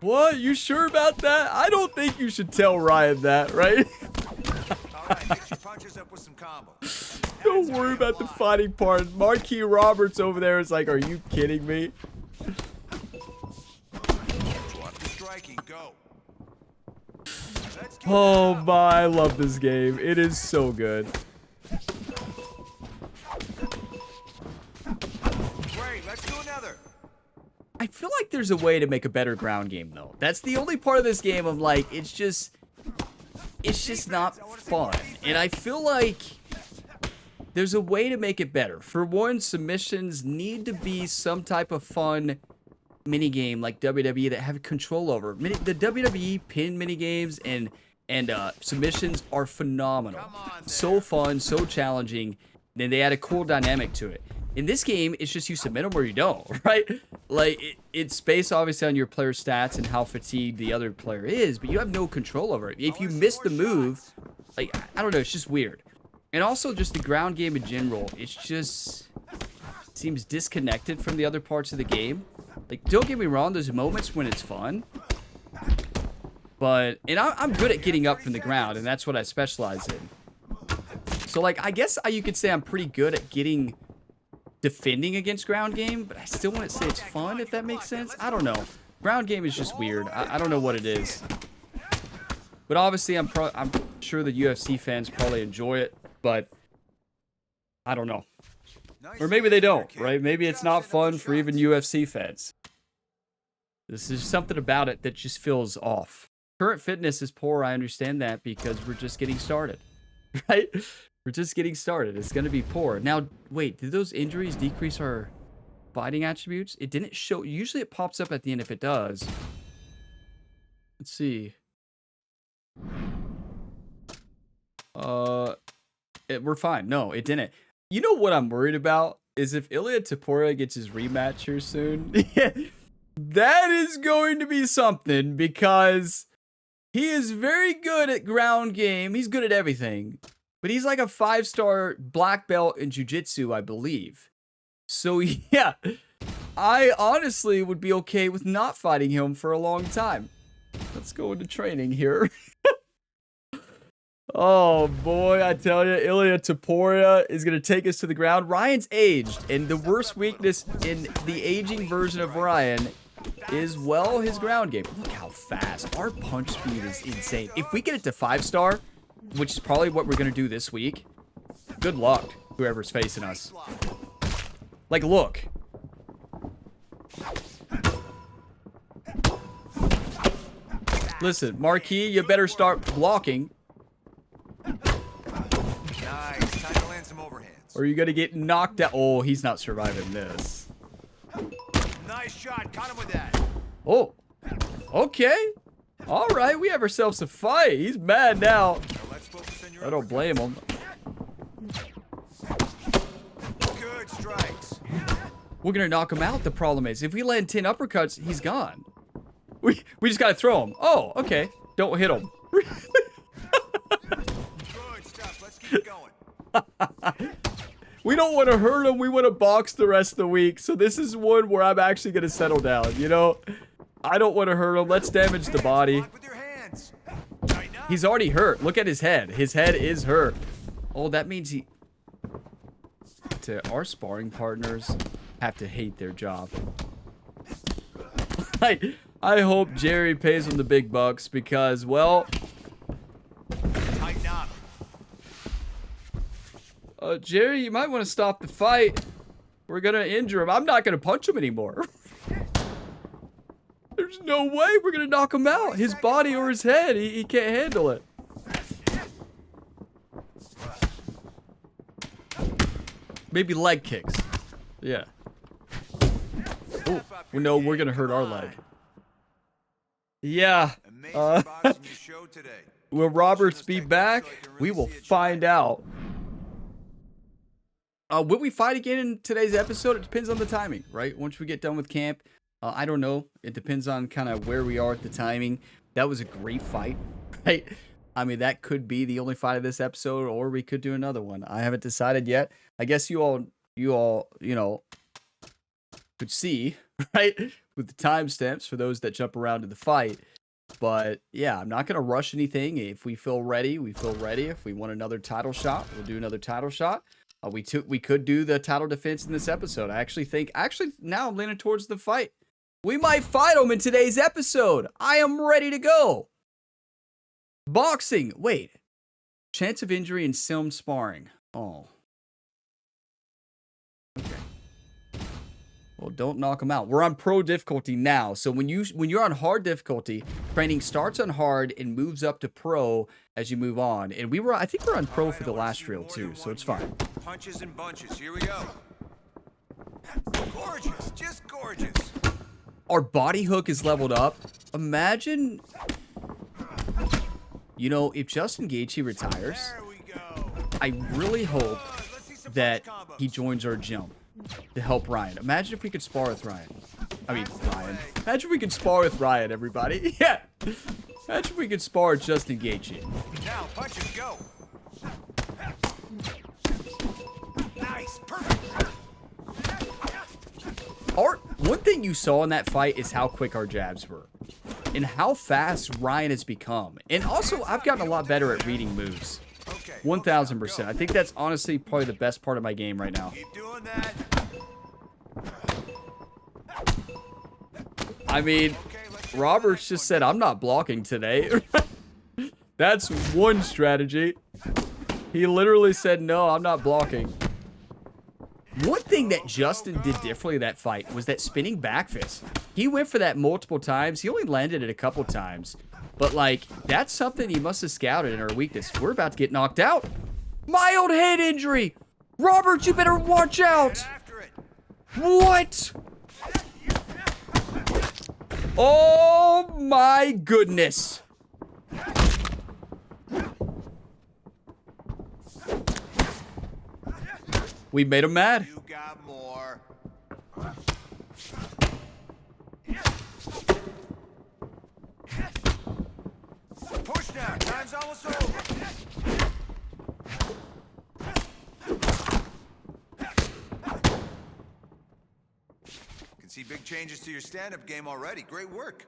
What? You sure about that? I don't think you should tell Ryan that, right? All right, mix your punches up with some combos. Don't worry about the fighting part. Marquis Roberts over there is like, are you kidding me? Oh my, I love this game. It is so good. Great, let's do another. I feel like there's a way to make a better ground game, though. That's the only part of this game I'm like, it's just not fun. And I feel like there's a way to make it better. For one, submissions need to be some type of fun minigame like WWE that have control over. The WWE pin minigames and submissions are phenomenal. So fun, so challenging. Then they add a cool dynamic to it. In this game, it's just you submit them or you don't, right? Like, it's based obviously on your player's stats and how fatigued the other player is, but you have no control over it. If you miss the move, like, I don't know, it's just weird. And also just the ground game in general, it's just seems disconnected from the other parts of the game. Like, don't get me wrong, there's moments when it's fun. But, and I'm good at getting up from the ground, and that's what I specialize in. So, like, I guess you could say I'm pretty good at defending against ground game, but I still wouldn't say it's fun, if that makes sense. I don't know. Ground game is just weird. I don't know what it is. But obviously, I'm sure the UFC fans probably enjoy it, but I don't know. Or maybe they don't, right? Maybe it's not fun for even UFC fans. This is something about it that just feels off. Current fitness is poor, I understand that, because we're just getting started, right? We're just getting started. It's going to be poor. Now, wait, did those injuries decrease our fighting attributes? It didn't show. Usually it pops up at the end if it does. Let's see. We're fine. No, it didn't. You know what I'm worried about is if Ilia Topuria gets his rematch here soon. That is going to be something, because he is very good at ground game. He's good at everything. But he's like a 5-star black belt in jiu-jitsu, I believe. So, yeah, I honestly would be okay with not fighting him for a long time. Let's go into training here. Oh, boy, I tell you, Ilia Topuria is going to take us to the ground. Ryan's aged, and the worst weakness in the aging version of Ryan is, well, his ground game. Look how fast. Our punch speed is insane. If we get it to 5-star, which is probably what we're going to do this week, good luck, whoever's facing us. Like, look. Listen, Marquis, you better start blocking. Nice. Time to land some overhands. Or you're going to get knocked out. Oh, he's not surviving this. Nice shot. Caught him with that. Oh, okay. All right, we have ourselves a fight. He's mad now. Let's focus on your I don't blame him. good strikes. We're going to knock him out. The problem is, if we land 10 uppercuts, he's gone. We just got to throw him. Oh, okay. Don't hit him. Good stuff. Let's keep going. We don't want to hurt him. We want to box the rest of the week. So this is one where I'm actually going to settle down, you know? I don't want to hurt him. Let's damage the body. Block with your hands. He's already hurt. Look at his head. His head is hurt. Oh, that means our sparring partners have to hate their job. I hope Jerry pays him the big bucks because, well... Tighten up. Jerry, you might want to stop the fight. We're going to injure him. I'm not going to punch him anymore. There's no way we're going to knock him out. His body or his head, he can't handle it. Maybe leg kicks. Yeah. Oh, no, we're going to hurt our leg. Yeah. Will Roberts be back? We will find out. Will we fight again in today's episode? It depends on the timing, right? Once we get done with camp. I don't know. It depends on kind of where we are at the timing. That was a great fight, right? I mean, that could be the only fight of this episode, or we could do another one. I haven't decided yet. I guess you all, you know, could see, right? With the timestamps for those that jump around to the fight. But yeah, I'm not going to rush anything. If we feel ready, we feel ready. If we want another title shot, we'll do another title shot. We could do the title defense in this episode. I actually think, now I'm leaning towards the fight. We might fight him in today's episode. I am ready to go. Boxing. Wait. Chance of injury in sim sparring. Oh. Okay. Well, don't knock him out. We're on pro difficulty now. So when you're on hard difficulty, training starts on hard and moves up to pro as you move on. And I think we're on pro for the last drill too, so it's fine. Punches and bunches. Here we go. Gorgeous. Just gorgeous. Our body hook is leveled up. Imagine, you know, if Justin Gaethje retires, I really hope that he joins our gym to help Ryan. Imagine if we could spar with Ryan. Imagine if we could spar with Ryan, everybody. Yeah. Imagine if we could spar with Justin Gaethje. Now, punches go. Nice. Perfect. One thing you saw in that fight is how quick our jabs were and how fast Ryan has become. And also, I've gotten a lot better at reading moves. Okay, 1000%. I think that's honestly probably the best part of my game right now. Keep doing that. I mean, Roberts just said, I'm not blocking today. That's one strategy. He literally said, no, I'm not blocking. One thing that Justin did differently in that fight was that spinning back fist. He went for that multiple times. He only landed it a couple times. But, like, that's something he must have scouted in our weakness. We're about to get knocked out. Mild head injury. Robert, you better watch out. What? Oh, my goodness. We made him mad. You got more. Push now. Time's almost over. Can see big changes to your stand-up game already. Great work.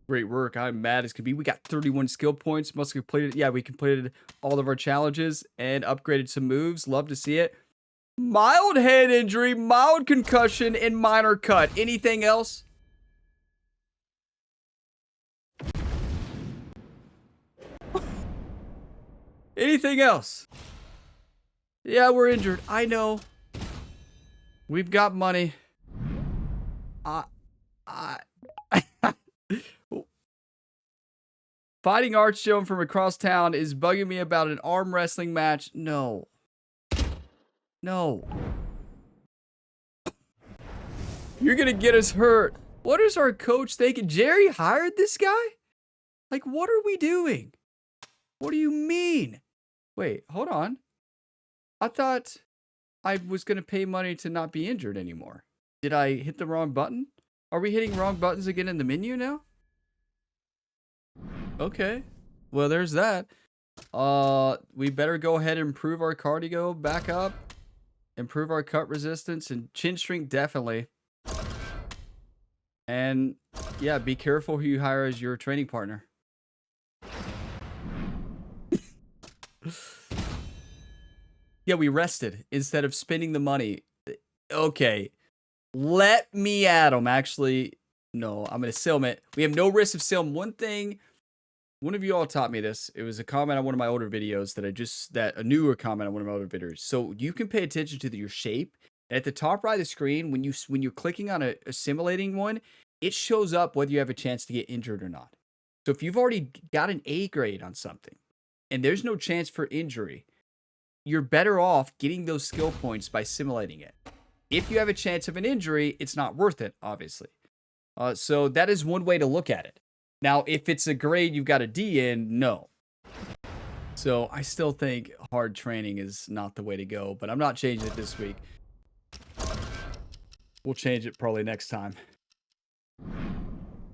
Great work. I'm mad as could be. We got 31 skill points. Must have completed. Yeah, we completed all of our challenges and upgraded some moves. Love to see it. Mild head injury, mild concussion, and minor cut. Anything else? Anything else? Yeah, we're injured. I know. We've got money. Fighting Arch shown from across town is bugging me about an arm wrestling match. No. No. You're going to get us hurt. What is our coach thinking? Jerry hired this guy? Like, what are we doing? What do you mean? Wait, hold on. I thought I was going to pay money to not be injured anymore. Did I hit the wrong button? Are we hitting wrong buttons again in the menu now? Okay. Well, there's that. We better go ahead and improve our cardio back up. Improve our cut resistance and chin strength, definitely. And, yeah, be careful who you hire as your training partner. Yeah, we rested instead of spending the money. Okay. Let me at him. Actually, no, I'm going to sell him. We have no risk of selling. One thing, one of you all taught me this. It was a comment on one of my older videos a newer comment on one of my older videos. So you can pay attention to your shape. At the top right of the screen, when you're clicking on a simulating one, it shows up whether you have a chance to get injured or not. So if you've already got an A grade on something and there's no chance for injury, you're better off getting those skill points by simulating it. If you have a chance of an injury, it's not worth it, obviously. So that is one way to look at it. Now, if it's a grade you've got a D in, no. So I still think hard training is not the way to go, but I'm not changing it this week. We'll change it probably next time.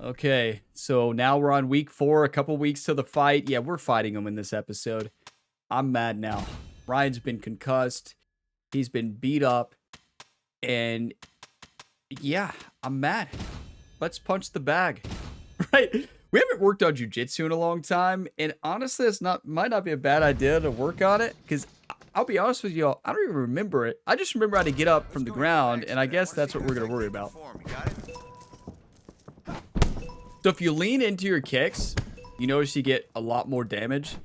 Okay, so now we're on week 4, a couple weeks till the fight. Yeah, we're fighting him in this episode. I'm mad now. Ryan's been concussed. He's been beat up. And yeah, I'm mad. Let's punch the bag. Right? We haven't worked on jiu-jitsu in a long time. And honestly, might not be a bad idea to work on it. Because I'll be honest with y'all, I don't even remember it. I just remember how to get up from the ground. And I guess that's what we're going to worry about. So if you lean into your kicks, you notice you get a lot more damage.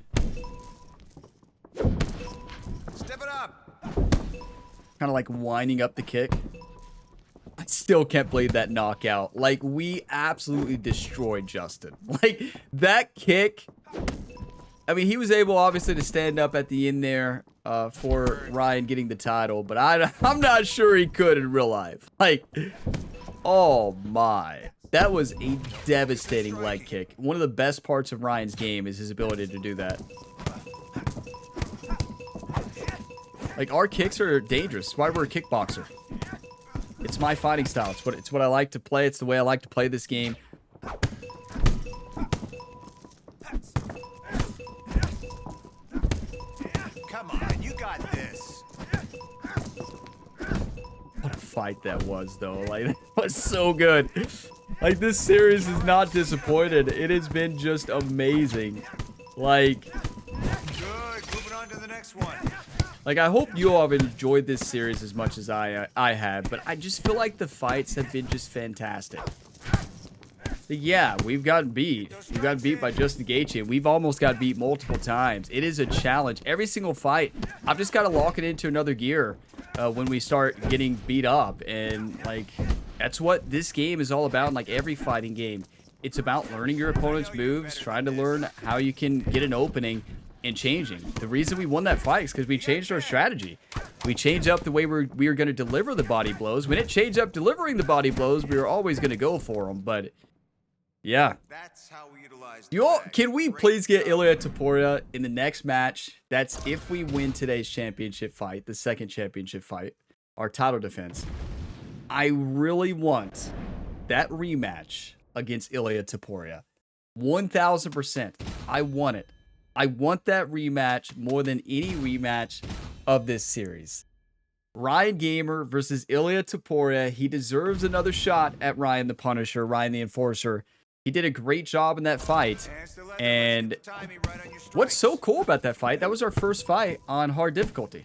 Step it up. Kind of like winding up the kick. I still can't believe that knockout. Like, we absolutely destroyed Justin. Like, that kick. I mean, he was able, obviously, to stand up at the end there for Ryan getting the title. But I'm not sure he could in real life. Like, oh my. That was a devastating leg kick. One of the best parts of Ryan's game is his ability to do that. Like, our kicks are dangerous. That's why we're a kickboxer. It's my fighting style. It's what I like to play. It's the way I like to play this game. Come on, you got this. What a fight that was, though. Like, that was so good. Like, this series is not disappointed. It has been just amazing. Like, Good. Moving on to the next one. Like, I hope you all have enjoyed this series as much as I have, but I just feel like the fights have been just fantastic. But yeah, we've gotten beat. We've gotten beat by Justin Gaethje, and we've almost got beat multiple times. It is a challenge. Every single fight, I've just got to lock it into another gear when we start getting beat up. And, like, that's what this game is all about. And, like, every fighting game, it's about learning your opponent's moves, trying to learn how you can get an opening, and changing. The reason we won that fight is because we changed our strategy. We changed up the way we were going to deliver the body blows. When it changed up delivering the body blows, we were always going to go for them. But yeah, That's how we utilize you all, can we please get Ilia Topuria in the next match? That's if we win today's championship fight, the second championship fight, our title defense. I really want that rematch against Ilia Topuria. 1000%. I want it. I want that rematch more than any rematch of this series. Ryan Gamer versus Ilia Topuria. He deserves another shot at Ryan the Punisher, Ryan the Enforcer. He did a great job in that fight. And what's so cool about that fight, that was our first fight on hard difficulty.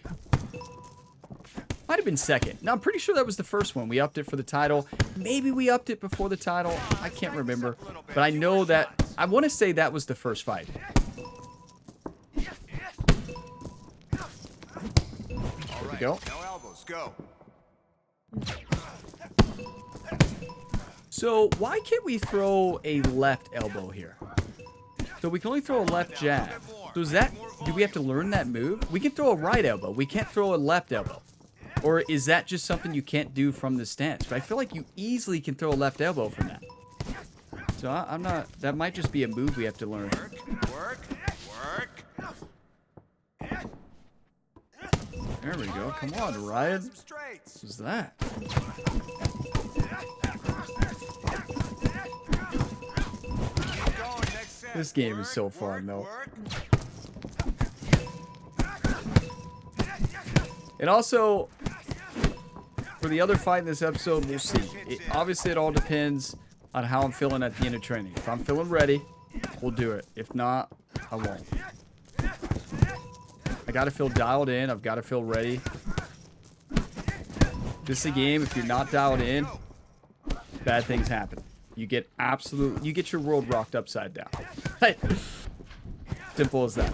Might have been second. No, I'm pretty sure that was the first one. We upped it for the title. Maybe we upped it before the title. I can't remember. But I know that, I want to say that was the first fight. Go. No elbows, go. So why can't we throw a left elbow here? So we can only throw a left jab. So is that, do we have to learn that move? We can throw a right elbow. We can't throw a left elbow. Or is that just something you can't do from the stance? But I feel like you easily can throw a left elbow from that. So I'm not, that might just be a move we have to learn. Work. There we go. Come on, Ryan. Some straights. What was that? Going, next set. This game is so fun, though. Work. And also, for the other fight in this episode, we'll see. Obviously, it all depends on how I'm feeling at the end of training. If I'm feeling ready, we'll do it. If not, I won't. I gotta feel dialed in. I've gotta feel ready. This is a game, if you're not dialed in, bad things happen. You get you get your world rocked upside down. Simple as that.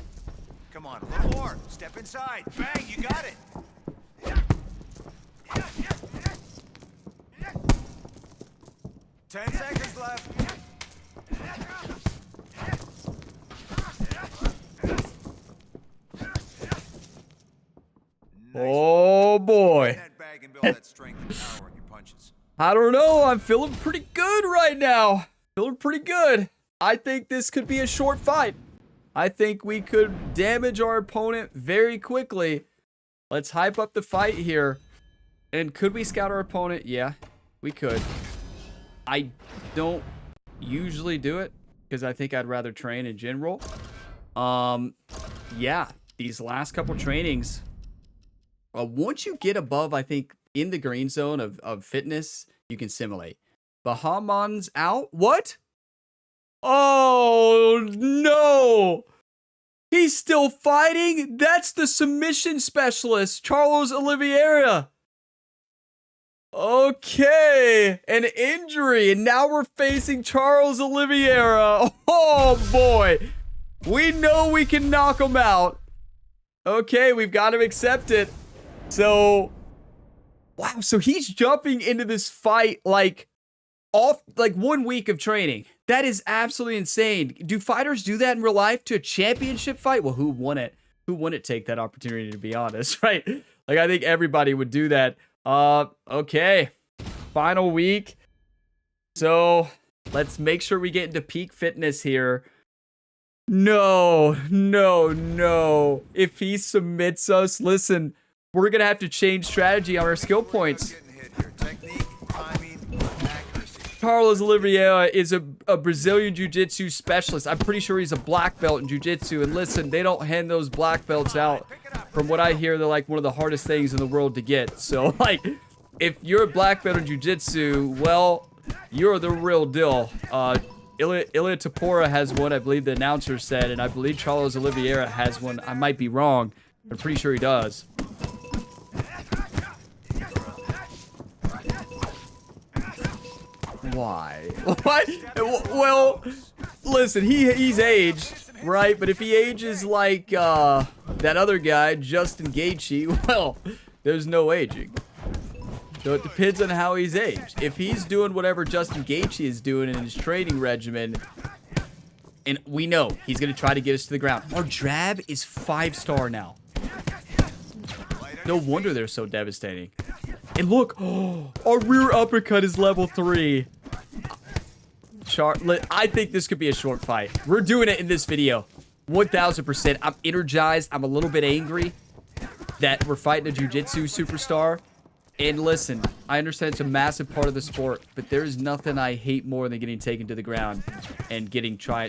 Come on, a little more. Step inside. Bang, you got it. Ten seconds left. Oh boy. That bag and build that strength and power in your punches. I don't know. I'm feeling pretty good right now. Feeling pretty good. I think this could be a short fight. I think we could damage our opponent very quickly. Let's hype up the fight here. And could we scout our opponent? Yeah, we could. I don't usually do it because I think I'd rather train in general. Yeah, these last couple trainings, once you get above, I think, in the green zone of fitness, you can simulate. Bahamon's out? What? Oh, no. He's still fighting? That's the submission specialist, Charles Oliveira. Okay, an injury, and now we're facing Charles Oliveira. Oh, boy. We know we can knock him out. Okay, we've got to accept it. So, wow, so he's jumping into this fight like off like 1 week of training. That is absolutely insane. Do fighters do that in real life to a championship fight? Well, who won it? Who wouldn't take that opportunity, to be honest, right? Like, I think everybody would do that. Okay. Final week. So, let's make sure we get into peak fitness here. No. If he submits us, listen, we're going to have to change strategy on our skill points. Technique, timing, accuracy. Carlos Oliveira is a Brazilian Jiu-Jitsu specialist. I'm pretty sure he's a black belt in Jiu-Jitsu. And listen, they don't hand those black belts out. From what I hear, they're like one of the hardest things in the world to get. So, like, if you're a black belt in Jiu-Jitsu, well, You're the real deal. Ilia Topuria has one, I believe the announcer said, and I believe Charles Oliveira has one. I might be wrong, but I'm pretty sure he does. Why? What? Well, listen, he's aged, right? But if he ages like that other guy, Justin Gaethje, well, there's no aging. So it depends on how he's aged. If he's doing whatever Justin Gaethje is doing in his training regimen, and we know he's going to try to get us to the ground. Our jab is 5-star now. No wonder they're so devastating. And look, our rear uppercut is level 3. I think this could be a short fight. We're doing it in this video. 1000%. I'm energized. I'm a little bit angry that we're fighting a jiu-jitsu superstar. And listen, I understand it's a massive part of the sport, but there's nothing I hate more than getting taken to the ground and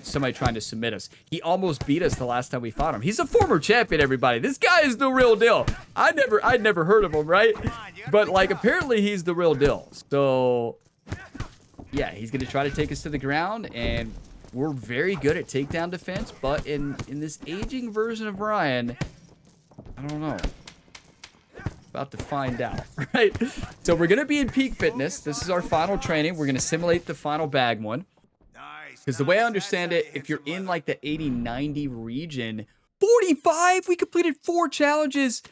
somebody trying to submit us. He almost beat us the last time we fought him. He's a former champion, everybody. This guy is the real deal. I'd never heard of him, right? But like, apparently he's the real deal. So yeah, he's gonna try to take us to the ground, and we're very good at takedown defense. But in this aging version of Ryan, I don't know. About to find out, right? So we're gonna be in peak fitness. This is our final training. We're gonna simulate the final bag one. Because the way I understand it, if you're in like the 80-90 region, 45, we completed 4 challenges.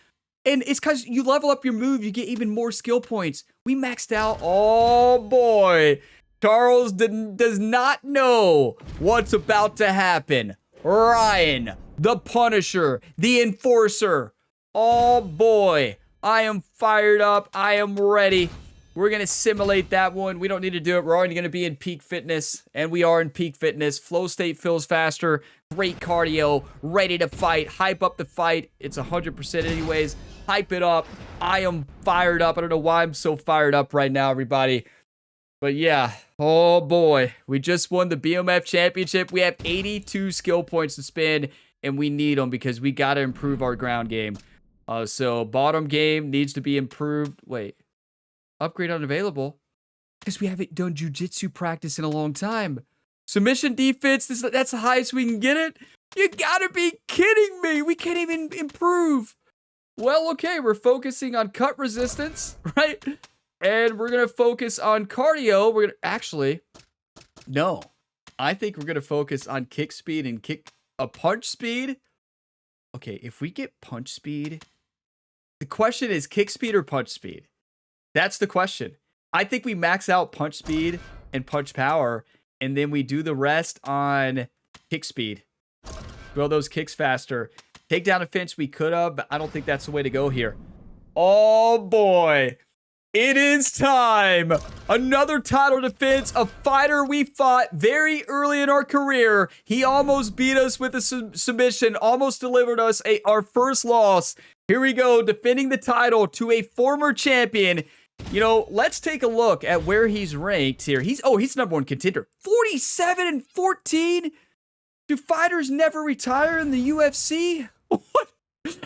And it's because you level up your move, you get even more skill points. We maxed out. Oh boy. Charles does not know what's about to happen. Ryan, the Punisher, the Enforcer. Oh boy. I am fired up. I am ready. We're going to simulate that one. We don't need to do it. We're already going to be in peak fitness, and we are in peak fitness. Flow state feels faster. Great cardio. Ready to fight. Hype up the fight. It's 100% anyways. Hype it up. I am fired up. I don't know why I'm so fired up right now, everybody. But yeah. Oh, boy. We just won the BMF Championship. We have 82 skill points to spend, and we need them because we got to improve our ground game. So bottom game needs to be improved. Wait, upgrade unavailable because we haven't done jiu-jitsu practice in a long time. Submission defense, that's the highest we can get it. You gotta be kidding me. We can't even improve. Well, okay, we're focusing on cut resistance, right? And we're gonna focus on cardio. We're gonna actually, no, I think we're gonna focus on kick speed and punch speed. Okay, if we get punch speed, the question is kick speed or punch speed? That's the question. I think we max out punch speed and punch power, and then we do the rest on kick speed. Throw those kicks faster. Take down a fence we could have, but I don't think that's the way to go here. Oh boy. It is time. Another title defense. A fighter we fought very early in our career. He almost beat us with a submission. Almost delivered us our first loss. Here we go. Defending the title to a former champion. You know, let's take a look at where he's ranked here. He's #1 contender. 47-14. Do fighters never retire in the UFC? What?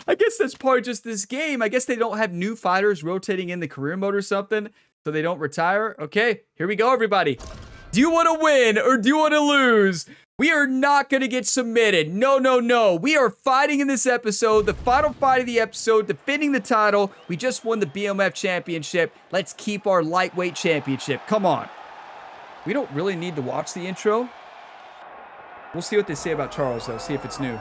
I guess that's part of just this game. I guess they don't have new fighters rotating in the career mode or something, so they don't retire. Okay, here we go, everybody. Do you want to win or do you want to lose? We are not going to get submitted. No, no, no. We are fighting in this episode, the final fight of the episode, defending the title. We just won the BMF Championship. Let's keep our Lightweight Championship. Come on. We don't really need to watch the intro. We'll see what they say about Charles, though. See if it's new.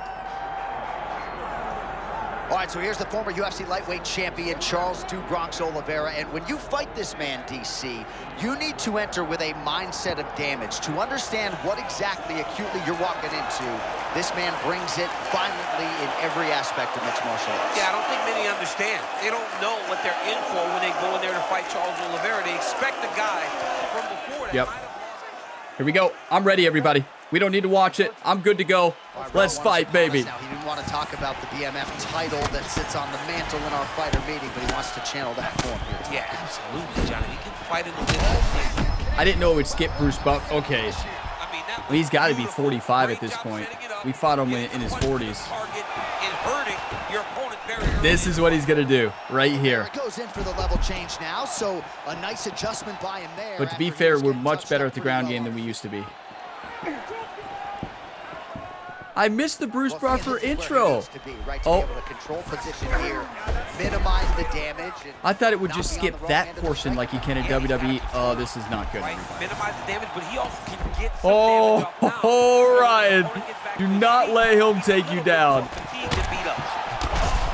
All right, so here's the former UFC Lightweight Champion, Charles Oliveira. And when you fight this man, DC, you need to enter with a mindset of damage to understand what exactly acutely you're walking into. This man brings it violently in every aspect of mixed martial arts. Yeah, I don't think many understand. They don't know what they're in for when they go in there to fight Charles Oliveira. They expect the guy from before. Yep. Here we go. I'm ready, everybody. We don't need to watch it. I'm good to go. Right, let's fight, baby. Now, he didn't want to talk about the BMF title that sits on the mantle in our fighter meeting, but he wants to channel that form here. Yeah, absolutely, Johnny. He can fight in the middle. I didn't know it would skip Bruce Buck. Okay. Well, he's got to be 45 at this point. We fought him in his 40s. and hurting your opponent very early. This is what he's going to do right here. It goes in for the level change now, so a nice adjustment by him there. But to be fair, we're much better at the ground game than we used to be. I missed the Bruce Buffer intro. Oh. Control position here, minimize the damage. I thought it would just skip that portion like you can in WWE. Oh, this is not good. Right. Minimize the damage, but he also can get some damage up now. Oh, Ryan. Do not let him take you down.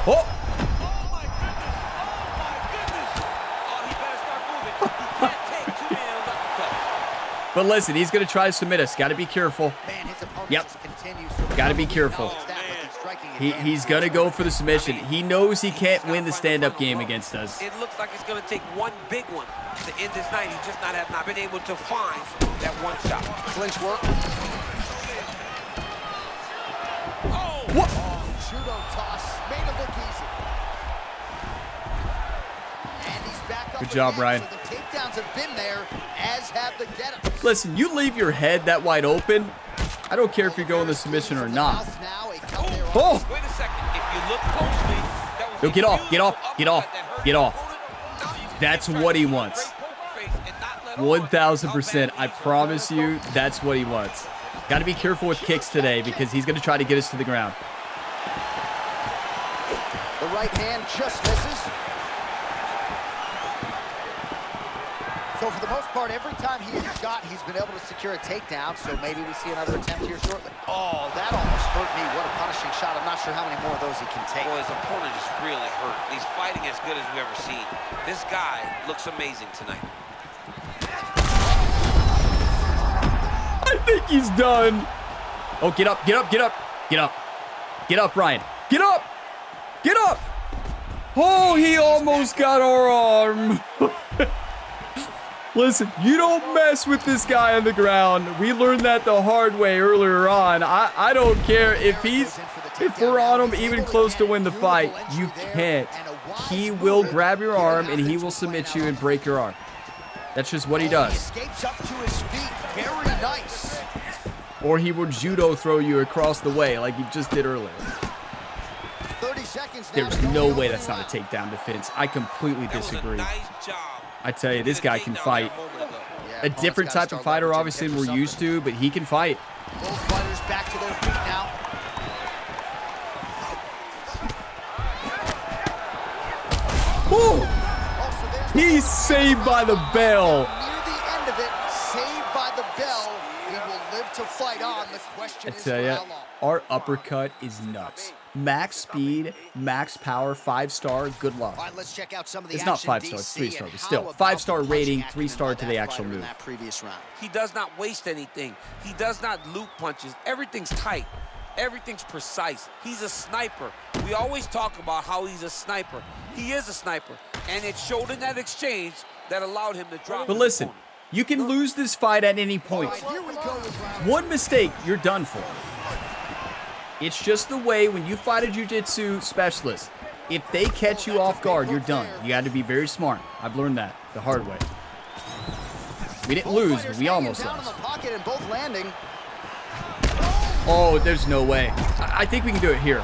Oh. But listen, he's going to try to submit us. Got to be careful. Yep. Got to be careful. He's going to go for the submission. He knows he can't win the stand-up game against us. It looks like it's going to take one big one to end this night. He just have not been able to find that one shot. Clinch work. Oh! What? Judo toss. Made it look easy. And he's back up. Good job, Ryan. So the takedowns have been there, as have the get-ups. Listen, you leave your head that wide open. I don't care if you're going the submission or not. Oh! Wait a second. If you look closely, that was Yo, get off, get off, get off, get off. That's what he wants. 1,000%. I promise you, that's what he wants. Got to be careful with kicks today because he's going to try to get us to the ground. The right hand just misses. So for the most part, every time he has shot, he's been able to secure a takedown. So maybe we see another attempt here shortly. Oh, that almost hurt me. What a punishing shot. I'm not sure how many more of those he can take. Boy, his opponent is really hurt. He's fighting as good as we've ever seen. This guy looks amazing tonight. I think he's done. Oh, get up, get up, get up, get up. Get up, Ryan. Get up. Get up. Oh, he almost got our arm. Listen, you don't mess with this guy on the ground. We learned that the hard way earlier on. I don't care if we're on him even close to win the fight. You can't. He will grab your arm and he will submit you and break your arm. That's just what he does. Escapes up to his feet. Very nice. Or he will judo throw you across the way like he just did earlier. 30 seconds now. There's no way that's not a takedown defense. I completely disagree. Nice job. I tell you, this guy can fight. A different type of fighter, obviously, than we're used to, but he can fight. Both fighters back to their feet now. Ooh! He's saved by the bell. Near the end of it, saved by the bell. He will live to fight on. The question is tell for you, how long. our uppercut is nuts. Max speed, max power, 5-star, good luck. All right, let's check out some of the It's not action 5-star, it's DC 3-star, and but how still, about 5-star the punching rating, acumen 3-star of to the that actual fighter in move. that previous round. He does not waste anything. He does not loop punches. Everything's tight. Everything's precise. He's a sniper. We always talk about how he's a sniper. He is a sniper. And it showed in that exchange that allowed him to drop. But listen, you can lose this fight at any point. Here we go with round One mistake, you're done for. It's just the way when you fight a jiu-jitsu specialist, if they catch you off guard, you're done. You got to be very smart. I've learned that the hard way. We didn't lose, but we almost down in lost. the pocket and both landing. Oh, there's no way. I think we can do it here.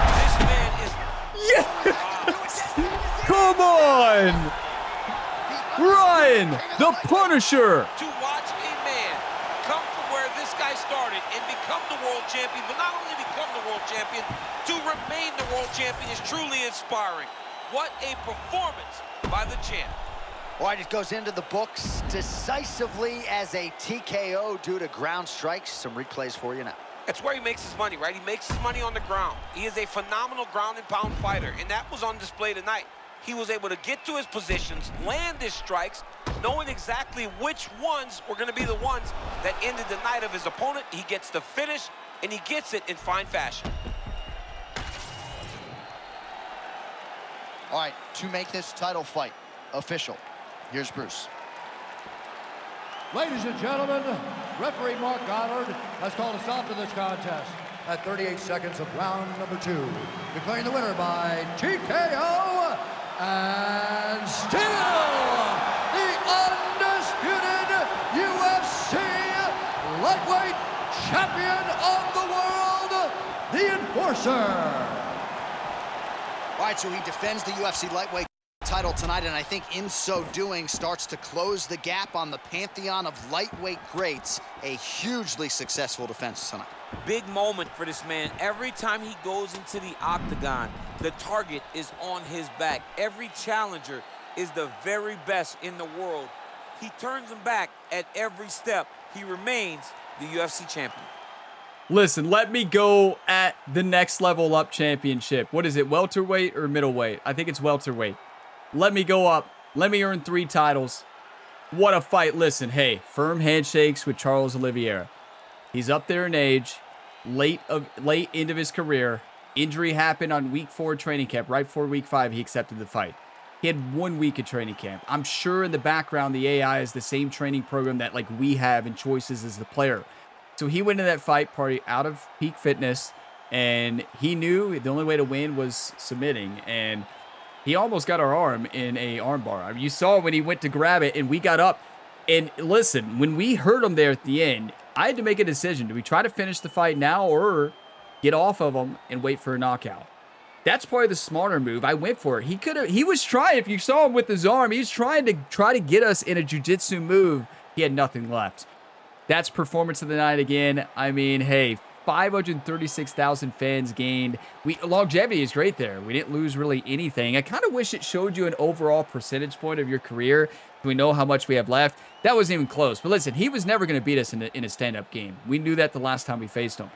This man is... Yes! Come on! Ryan, the Punisher! To watch a man come from where this guy started and become the world champion, but not only become the world champion, to remain the world champion is truly inspiring. What a performance by the champ. All right, it goes into the books decisively as a TKO due to ground strikes. Some replays for you now. That's where he makes his money, right? He makes his money on the ground. He is a phenomenal ground and pound fighter, and that was on display tonight. He was able to get to his positions, land his strikes, knowing exactly which ones were going to be the ones that ended the night of his opponent. He gets the finish, and he gets it in fine fashion. All right, to make this title fight official, here's Bruce. Ladies and gentlemen, referee Mark Goddard has called a stop to this contest at 38 seconds of round number 2, declaring the winner by TKO and still the undisputed UFC Lightweight Champion of the world, the Enforcer. All right, so he defends the UFC Lightweight title tonight, and I think in so doing starts to close the gap on the pantheon of lightweight greats. A hugely successful defense tonight. Big moment for this man. Every time he goes into the octagon, the target is on his back. Every challenger is the very best in the world. He turns them back at every step. He remains the UFC champion. Listen, let me go at the next level up championship. What is it, welterweight or middleweight? I think it's welterweight. Let me go up. Let me earn 3 titles. What a fight. Listen, hey, firm handshakes with Charles Oliveira. He's up there in age, late into his career. Injury happened on week 4 training camp. Right before week 5, he accepted the fight. He had 1 week of training camp. I'm sure in the background, the AI is the same training program that like we have in choices as the player. So he went into that fight party out of peak fitness, and he knew the only way to win was submitting, and he almost got our arm in a armbar. I mean, you saw when he went to grab it, and we got up. And listen, when we hurt him there at the end, I had to make a decision. Do we try to finish the fight now or get off of him and wait for a knockout? That's probably the smarter move. I went for it. He was trying, if you saw him with his arm, he was trying to get us in a jiu-jitsu move. He had nothing left. That's performance of the night again. I mean, hey, 536,000 fans gained. Longevity is great there. We didn't lose really anything. I kind of wish it showed you an overall percentage point of your career. We know how much we have left. That wasn't even close. But listen, he was never going to beat us in a stand-up game. We knew that the last time we faced him.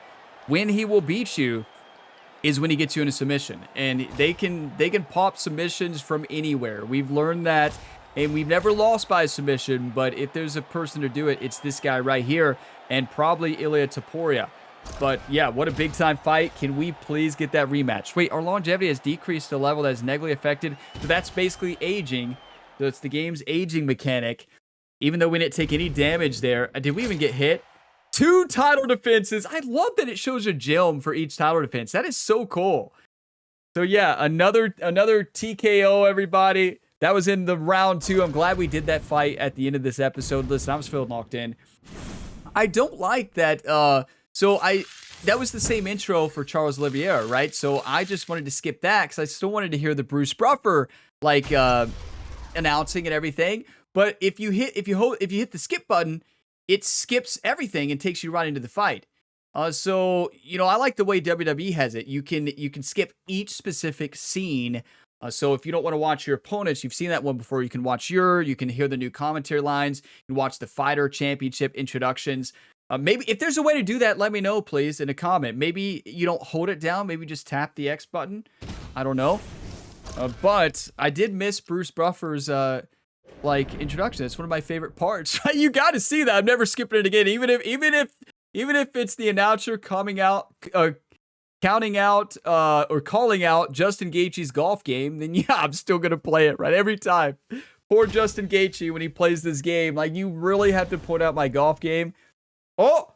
When he will beat you is when he gets you in a submission. And they can pop submissions from anywhere. We've learned that. And we've never lost by a submission, but if there's a person to do it, it's this guy right here, and probably Ilia Topuria. But yeah, what a big-time fight. Can we please get that rematch? Wait, our longevity has decreased to a level that is negatively affected. So that's basically aging. So it's the game's aging mechanic. Even though we didn't take any damage there. Did we even get hit? 2 title defenses. I love that it shows a gem for each title defense. That is so cool. So yeah, another TKO, everybody. That was in the round 2. I'm glad we did that fight at the end of this episode. Listen, I was feeling locked in. I don't like that. That was the same intro for Charles Oliveira, right? So I just wanted to skip that because I still wanted to hear the Bruce Buffer like announcing and everything. But if you hit the skip button, it skips everything and takes you right into the fight. So you know, I like the way WWE has it. You can skip each specific scene. So if you don't want to watch your opponents, you've seen that one before, you can hear the new commentary lines, you can watch the fighter championship introductions. Maybe if there's a way to do that, let me know, please, in a comment. Maybe you don't hold it down, maybe just tap the X button. I don't know. But I did miss Bruce Buffer's introduction. It's one of my favorite parts. You got to see that. I'm never skipping it again. Even if it's the announcer counting out or calling out Justin Gaethje's golf game, then yeah, I'm still going to play it right every time. Poor Justin Gaethje when he plays this game. Like, you really have to point out my golf game. Oh,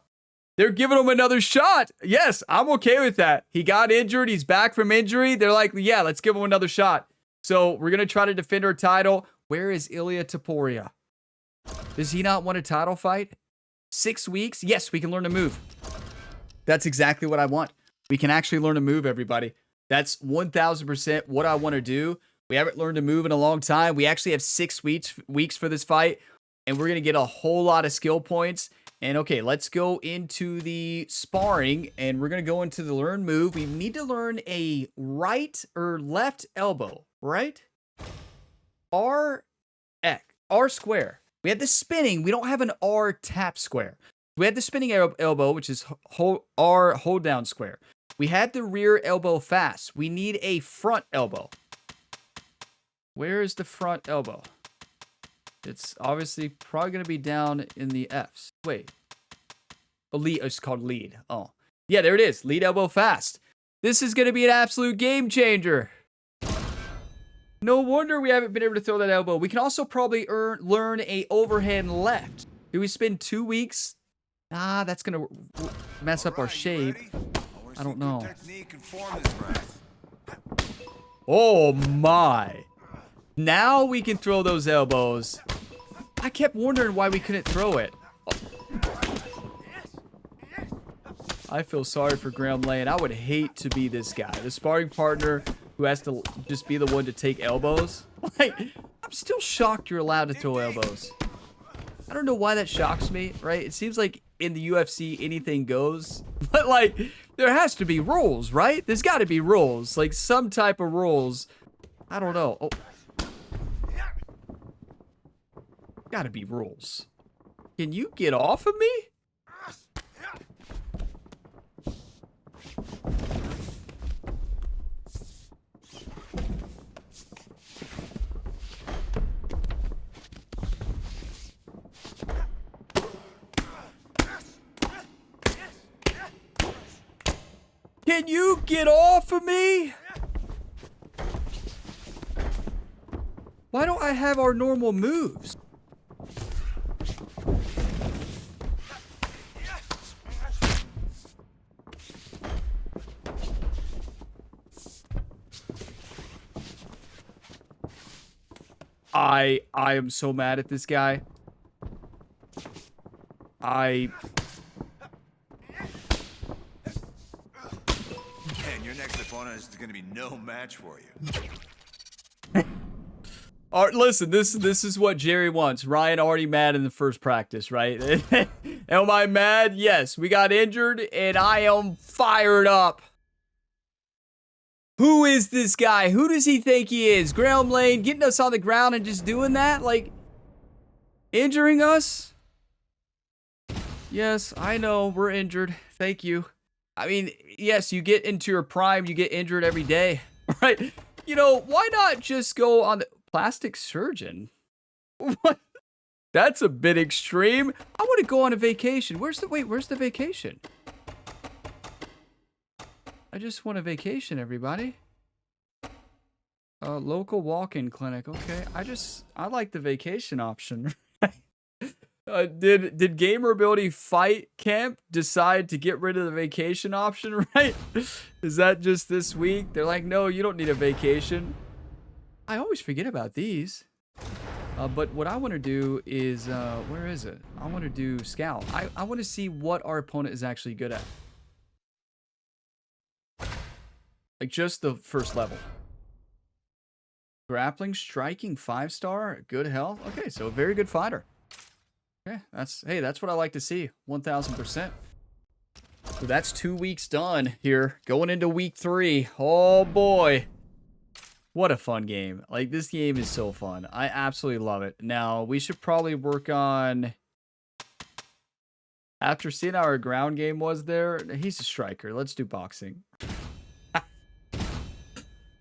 they're giving him another shot. Yes, I'm okay with that. He got injured. He's back from injury. They're like, yeah, let's give him another shot. So we're going to try to defend our title. Where is Ilia Topuria? Does he not want a title fight? 6 weeks? Yes, we can learn to move. That's exactly what I want. We can actually learn to move, everybody. That's 1,000% what I want to do. We haven't learned to move in a long time. We actually have 6 weeks for this fight, and we're going to get a whole lot of skill points. And okay, let's go into the sparring, and we're going to go into the learn move. We need to learn a right or left elbow, right? R square. We have the spinning. We don't have an R tap square. We had the spinning elbow, which is R hold down square. We had the rear elbow fast. We need a front elbow. Where is the front elbow? It's obviously probably going to be down in the Fs. Wait. Lead. It's called lead. Oh. Yeah, there it is. Lead elbow fast. This is going to be an absolute game changer. No wonder we haven't been able to throw that elbow. We can also probably learn a overhand left. Do we spend 2 weeks? That's going to mess up our shape. I don't know. Oh my. Now we can throw those elbows. I kept wondering why we couldn't throw it. I feel sorry for Graham Lane. I would hate to be this guy, the sparring partner who has to just be the one to take elbows. Like, I'm still shocked you're allowed to throw elbows. I don't know why that shocks me, right? It seems like in the UFC, anything goes. But, like, there has to be rules, right? There's got to be rules. Like, some type of rules. I don't know. Oh. Got to be rules. Can you get off of me? Can you get off of me? Why don't I have our normal moves? I am so mad at this guy. And your next opponent is going to be no match for you. All right, listen, this is what Jerry wants. Ryan already mad in the first practice, right? Am I mad? Yes, we got injured, and I am fired up. Who is this guy? Who does he think he is? Graham Lane getting us on the ground and just doing that? Like, injuring us? Yes, I know, we're injured. Thank you. I mean, yes, you get into your prime, you get injured every day, right? You know, why not just go on the plastic surgeon? What? That's a bit extreme. I want to go on a vacation. Where's the vacation? I just want a vacation, everybody. Local walk-in clinic. Okay, I like the vacation option. Did Gamer Ability Fight Camp decide to get rid of the vacation option, right? Is that just this week? They're like, no, you don't need a vacation. I always forget about these. But what I want to do is, where is it? I want to do Scout. I want to see what our opponent is actually good at. Like, just the first level. Grappling, striking, 5-star, good health. Okay, so a very good fighter. Okay, that's what I like to see. 1000%. So that's 2 weeks done here. Going into week 3. Oh boy. What a fun game. Like, this game is so fun. I absolutely love it. Now, we should probably work on... After seeing how our ground game was there, he's a striker. Let's do boxing.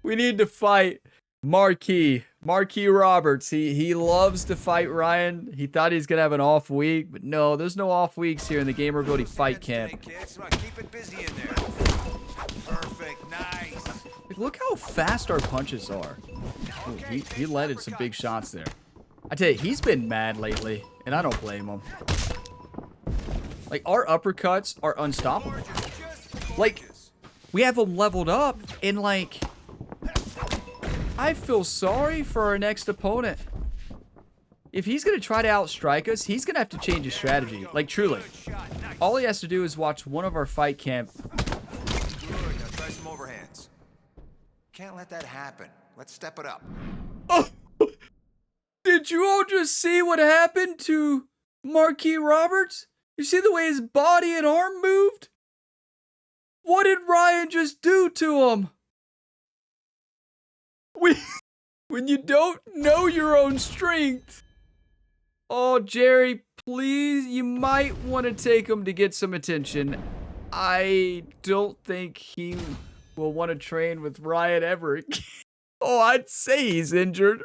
We need to fight Marquis Roberts. He loves to fight Ryan. He thought he's gonna have an off week, but no, there's no off weeks here in the Gamer Ability Fight Camp. Keep it busy in there. Perfect, nice. Look how fast our punches are. Ooh, he landed some big shots there. I tell you, he's been mad lately, and I don't blame him. Like, our uppercuts are unstoppable. Like, we have them leveled up, and like, I feel sorry for our next opponent. If he's going to try to outstrike us, he's going to have to change his strategy. Like, truly. All he has to do is watch one of our fight camp. Good, now try some overhands. Can't let that happen. Let's step it up. Oh! Did you all just see what happened to Marquis Roberts? You see the way his body and arm moved? What did Ryan just do to him? When you don't know your own strength. Oh, Jerry, please, you might want to take him to get some attention. I don't think he will want to train with Ryan ever again. Oh, I'd say he's injured.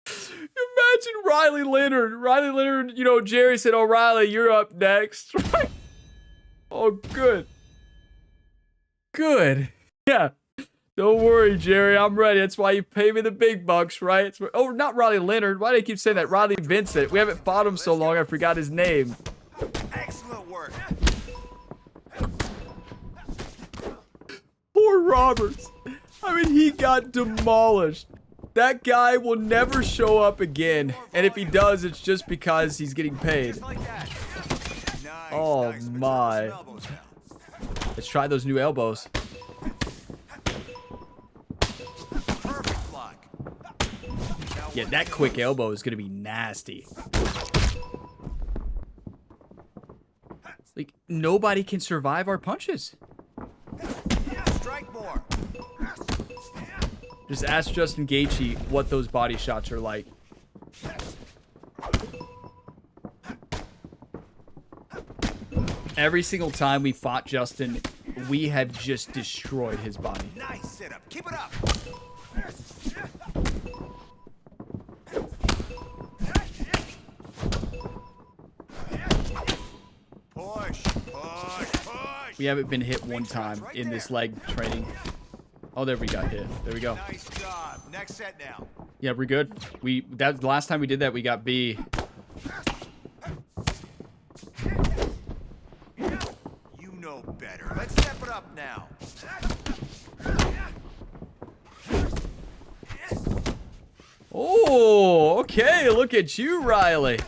Imagine Riley Leonard. Riley Leonard, you know, Jerry said, oh, Riley, you're up next. Oh, good. Good. Yeah. Don't worry, Jerry. I'm ready. That's why you pay me the big bucks, right? Oh, not Riley Leonard. Why do you keep saying that? Riley Vincent. We haven't fought him so long, I forgot his name. Excellent work. Poor Roberts. I mean, he got demolished. That guy will never show up again. And if he does, it's just because he's getting paid. Oh nice, but my. throw some elbows now. Let's try those new elbows. Perfect block. Now Yeah, one that more. quick elbow is going to be nasty. Like, nobody can survive our punches. Strike more. Just ask Justin Gaethje what those body shots are like. Every single time we fought Justin, we have just destroyed his body. Nice sit up. Keep it up. Push, push, push. We haven't been hit one time in this leg training. Oh, there we got hit. There we go. Nice job. Next set now. Yeah, we're good. That the last time we did that, we got B. You know better. Let's step it up now. Oh, okay. Look at you, Riley.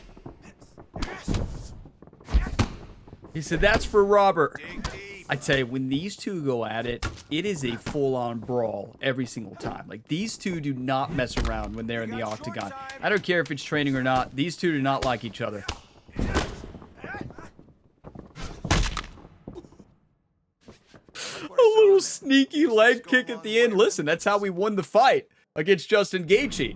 He said, that's for Robert. Dig deep. I tell you, when these two go at it, it is a full-on brawl every single time. Like, these two do not mess around when they're in the octagon. I don't care if it's training or not. These two do not like each other. A little sneaky leg kick at the end. Listen, that's how we won the fight against Justin Gaethje.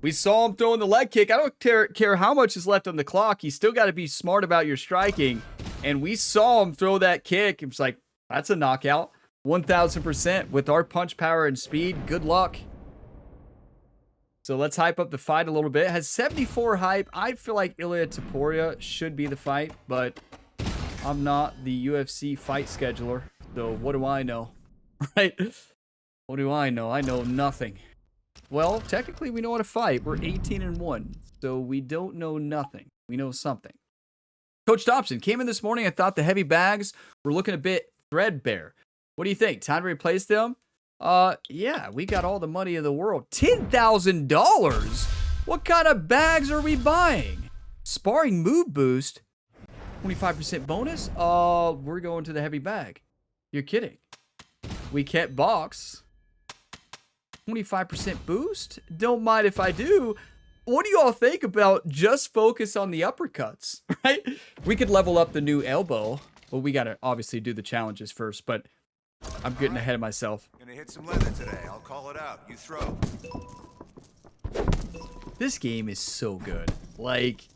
We saw him throwing the leg kick. I don't care how much is left on the clock. You still got to be smart about your striking. And we saw him throw that kick. It was like, that's a knockout. 1,000% with our punch power and speed. Good luck. So let's hype up the fight a little bit. It has 74 hype. I feel like Ilia Topuria should be the fight, but I'm not the UFC fight scheduler. So what do I know? Right? What do I know? I know nothing. Well, technically we know how to fight. We're 18-1. So we don't know nothing. We know something. Coach Dobson came in this morning. I thought the heavy bags were looking a bit threadbare. What do you think? Time to replace them? Yeah, we got all the money in the world. $10,000? What kind of bags are we buying? Sparring move boost? 25% bonus? We're going to the heavy bag. You're kidding. We can't box. 25% boost? Don't mind if I do. What do you all think about just focus on the uppercuts, right? We could level up the new elbow. Well, we got to obviously do the challenges first, but I'm getting ahead of myself. Gonna hit some leather today. I'll call it out. You throw. This game is so good. Like,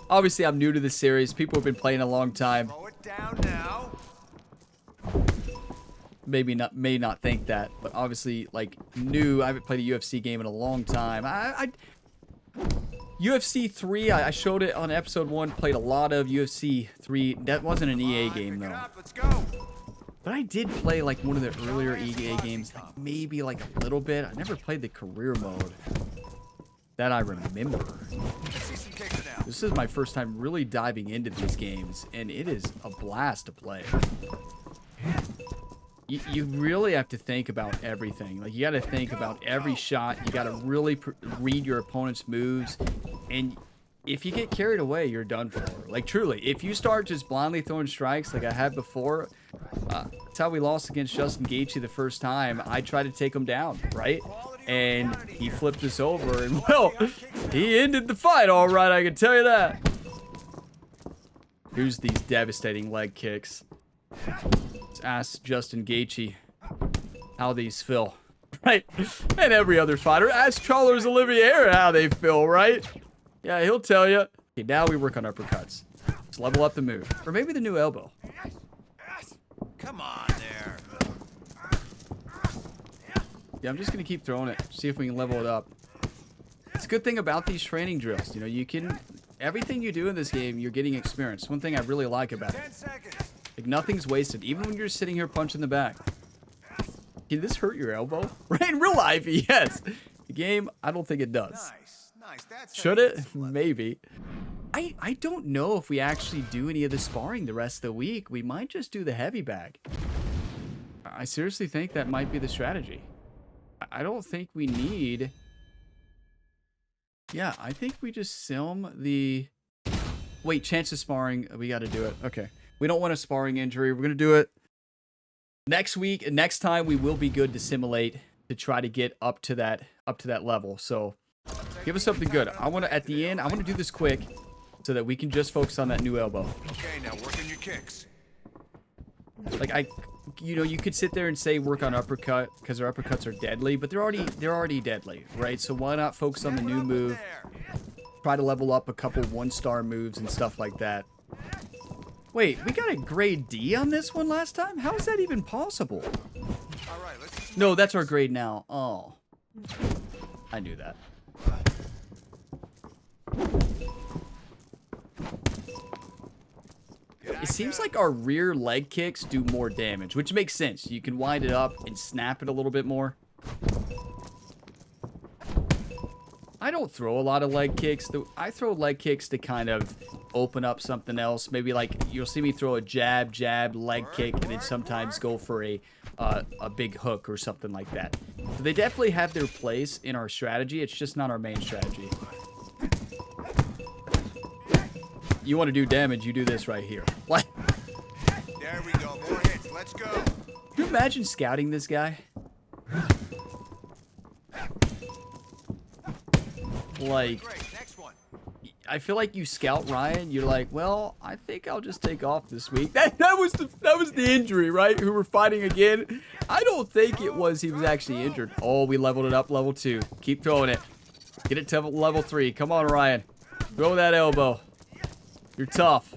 obviously I'm new to this series. People have been playing a long time. Slow it down now. May not think that, but obviously, like, new. I haven't played a UFC game in a long time. UFC 3, I showed it on episode 1. Played a lot of UFC 3. That wasn't an EA game, Pick it though. up. Let's go. But I did play, like, one of the earlier EA games. Like, maybe, like, a little bit. I never played the career mode. That I remember. Let's see some kicks now. This is my first time really diving into these games, and it is a blast to play. You really have to think about everything. Like, you got to think about every shot. You got to really read your opponent's moves. And if you get carried away, you're done for. Like, truly, if you start just blindly throwing strikes like I had before, that's how we lost against Justin Gaethje the first time. I tried to take him down, right? And he flipped us over. And, well, he ended the fight all right, I can tell you that. Here's these devastating leg kicks. Let's ask Justin Gaethje how these feel, right? And every other fighter. Ask Charles Oliveira how they feel, right? Yeah, he'll tell you. Okay, now we work on uppercuts. Let's level up the move. Or maybe the new elbow. Come on there. Yeah, I'm just going to keep throwing it. See if we can level it up. It's a good thing about these training drills. You know, you can... Everything you do in this game, you're getting experience. One thing I really like about it. 10 seconds. Like, nothing's wasted, even when you're sitting here punching the bag. Can this hurt your elbow? Right, in real life, yes. The game, I don't think it does. Nice, nice. That's Should it? Maybe. I don't know if we actually do any of the sparring the rest of the week. We might just do the heavy bag. I seriously think that might be the strategy. I don't think we need... Yeah, I think we just sim the Wait, chance of sparring. We got to do it. Okay. We don't want a sparring injury. We're going to do it next week. And next time we will be good to simulate to try to get up to that level. So give us something good. I want to, at the end, I want to do this quick so that we can just focus on that new elbow. Okay, now work on your kicks. Like you know, you could sit there and say work on uppercut because our uppercuts are deadly, but they're already deadly, right? So why not focus on the new move? Try to level up a couple 1-star moves and stuff like that. Wait, we got a grade D on this one last time? How is that even possible? All right, let's No, that's our grade now. Oh. I knew that. It seems like our rear leg kicks do more damage, which makes sense. You can wind it up and snap it a little bit more. I don't throw a lot of leg kicks. I throw leg kicks to kind of open up something else. Maybe like you'll see me throw a jab, leg kick, and then sometimes go for a big hook or something like that. So they definitely have their place in our strategy. It's just not our main strategy. You want to do damage, you do this right here. What? There we go. More hits. Let's go. Can you imagine scouting this guy? Like, Next one. I feel like you scout Ryan. You're like, well, I think I'll just take off this week. That was the injury, right? Who we're fighting again. I don't think it was he was actually injured. Oh, we leveled it up, level 2. Keep throwing it. Get it to level 3. Come on, Ryan. Throw that elbow. You're tough.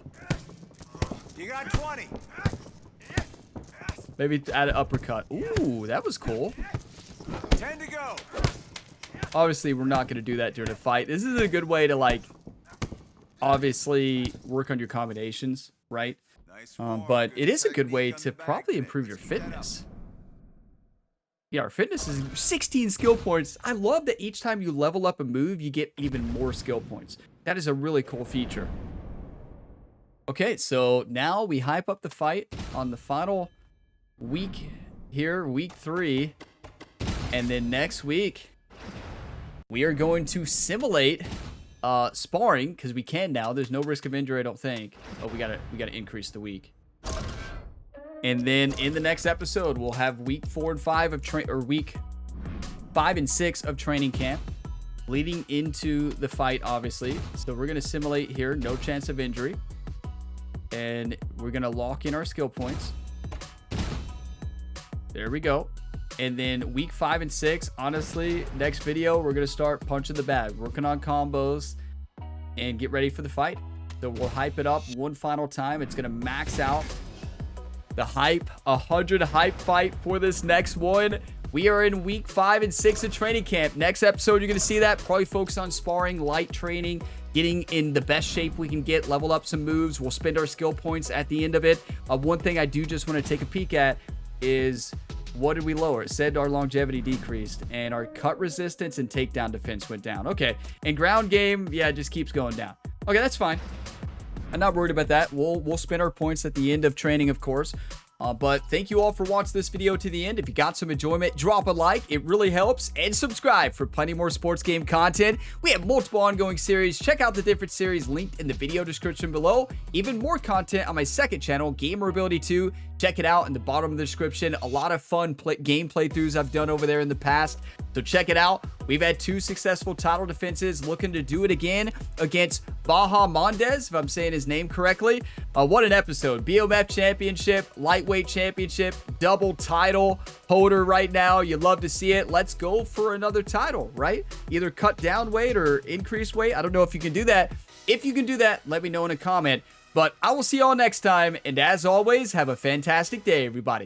You got 20. Maybe add an uppercut. Ooh, that was cool. 10 to go. Obviously, we're not going to do that during a fight. This is a good way to, like, obviously work on your combinations, right? Nice But it is a good way to probably improve your fitness. Yeah, our fitness is 16 skill points. I love that each time you level up a move, you get even more skill points. That is a really cool feature. Okay, so now we hype up the fight on the final week here, week 3. And then next week, we are going to simulate sparring because we can now. There's no risk of injury, I don't think. Oh, we gotta increase the week. And then in the next episode, we'll have week 4 and 5 of week 5 and 6 of training camp, leading into the fight, obviously. So we're gonna simulate here, no chance of injury, and we're gonna lock in our skill points. There we go. And then week 5 and 6, honestly, next video, we're going to start punching the bag, working on combos, and get ready for the fight. So we'll hype it up one final time. It's going to max out the hype, 100 hype fight for this next one. We are in week 5 and 6 of training camp. Next episode, you're going to see that. Probably focus on sparring, light training, getting in the best shape we can get, level up some moves. We'll spend our skill points at the end of it. One thing I do just want to take a peek at is... what did we lower? It said our longevity decreased and our cut resistance and takedown defense went down. Okay. And ground game, yeah, it just keeps going down. Okay, that's fine. I'm not worried about that. We'll spend our points at the end of training, of course. But thank you all for watching this video to the end. If you got some enjoyment, drop a like. It really helps. And subscribe for plenty more sports game content. We have multiple ongoing series. Check out the different series linked in the video description below. Even more content on my second channel, Gamer Ability 2. Check it out in the bottom of the description. A lot of fun game playthroughs I've done over there in the past. So check it out. We've had 2 successful title defenses, looking to do it again against Baha Mendez, if I'm saying his name correctly. What an episode. BMF Championship, Lightweight Championship, double title holder right now. You'd love to see it. Let's go for another title, right? Either cut down weight or increase weight. I don't know if you can do that. If you can do that, let me know in a comment. But I will see y'all next time. And as always, have a fantastic day, everybody.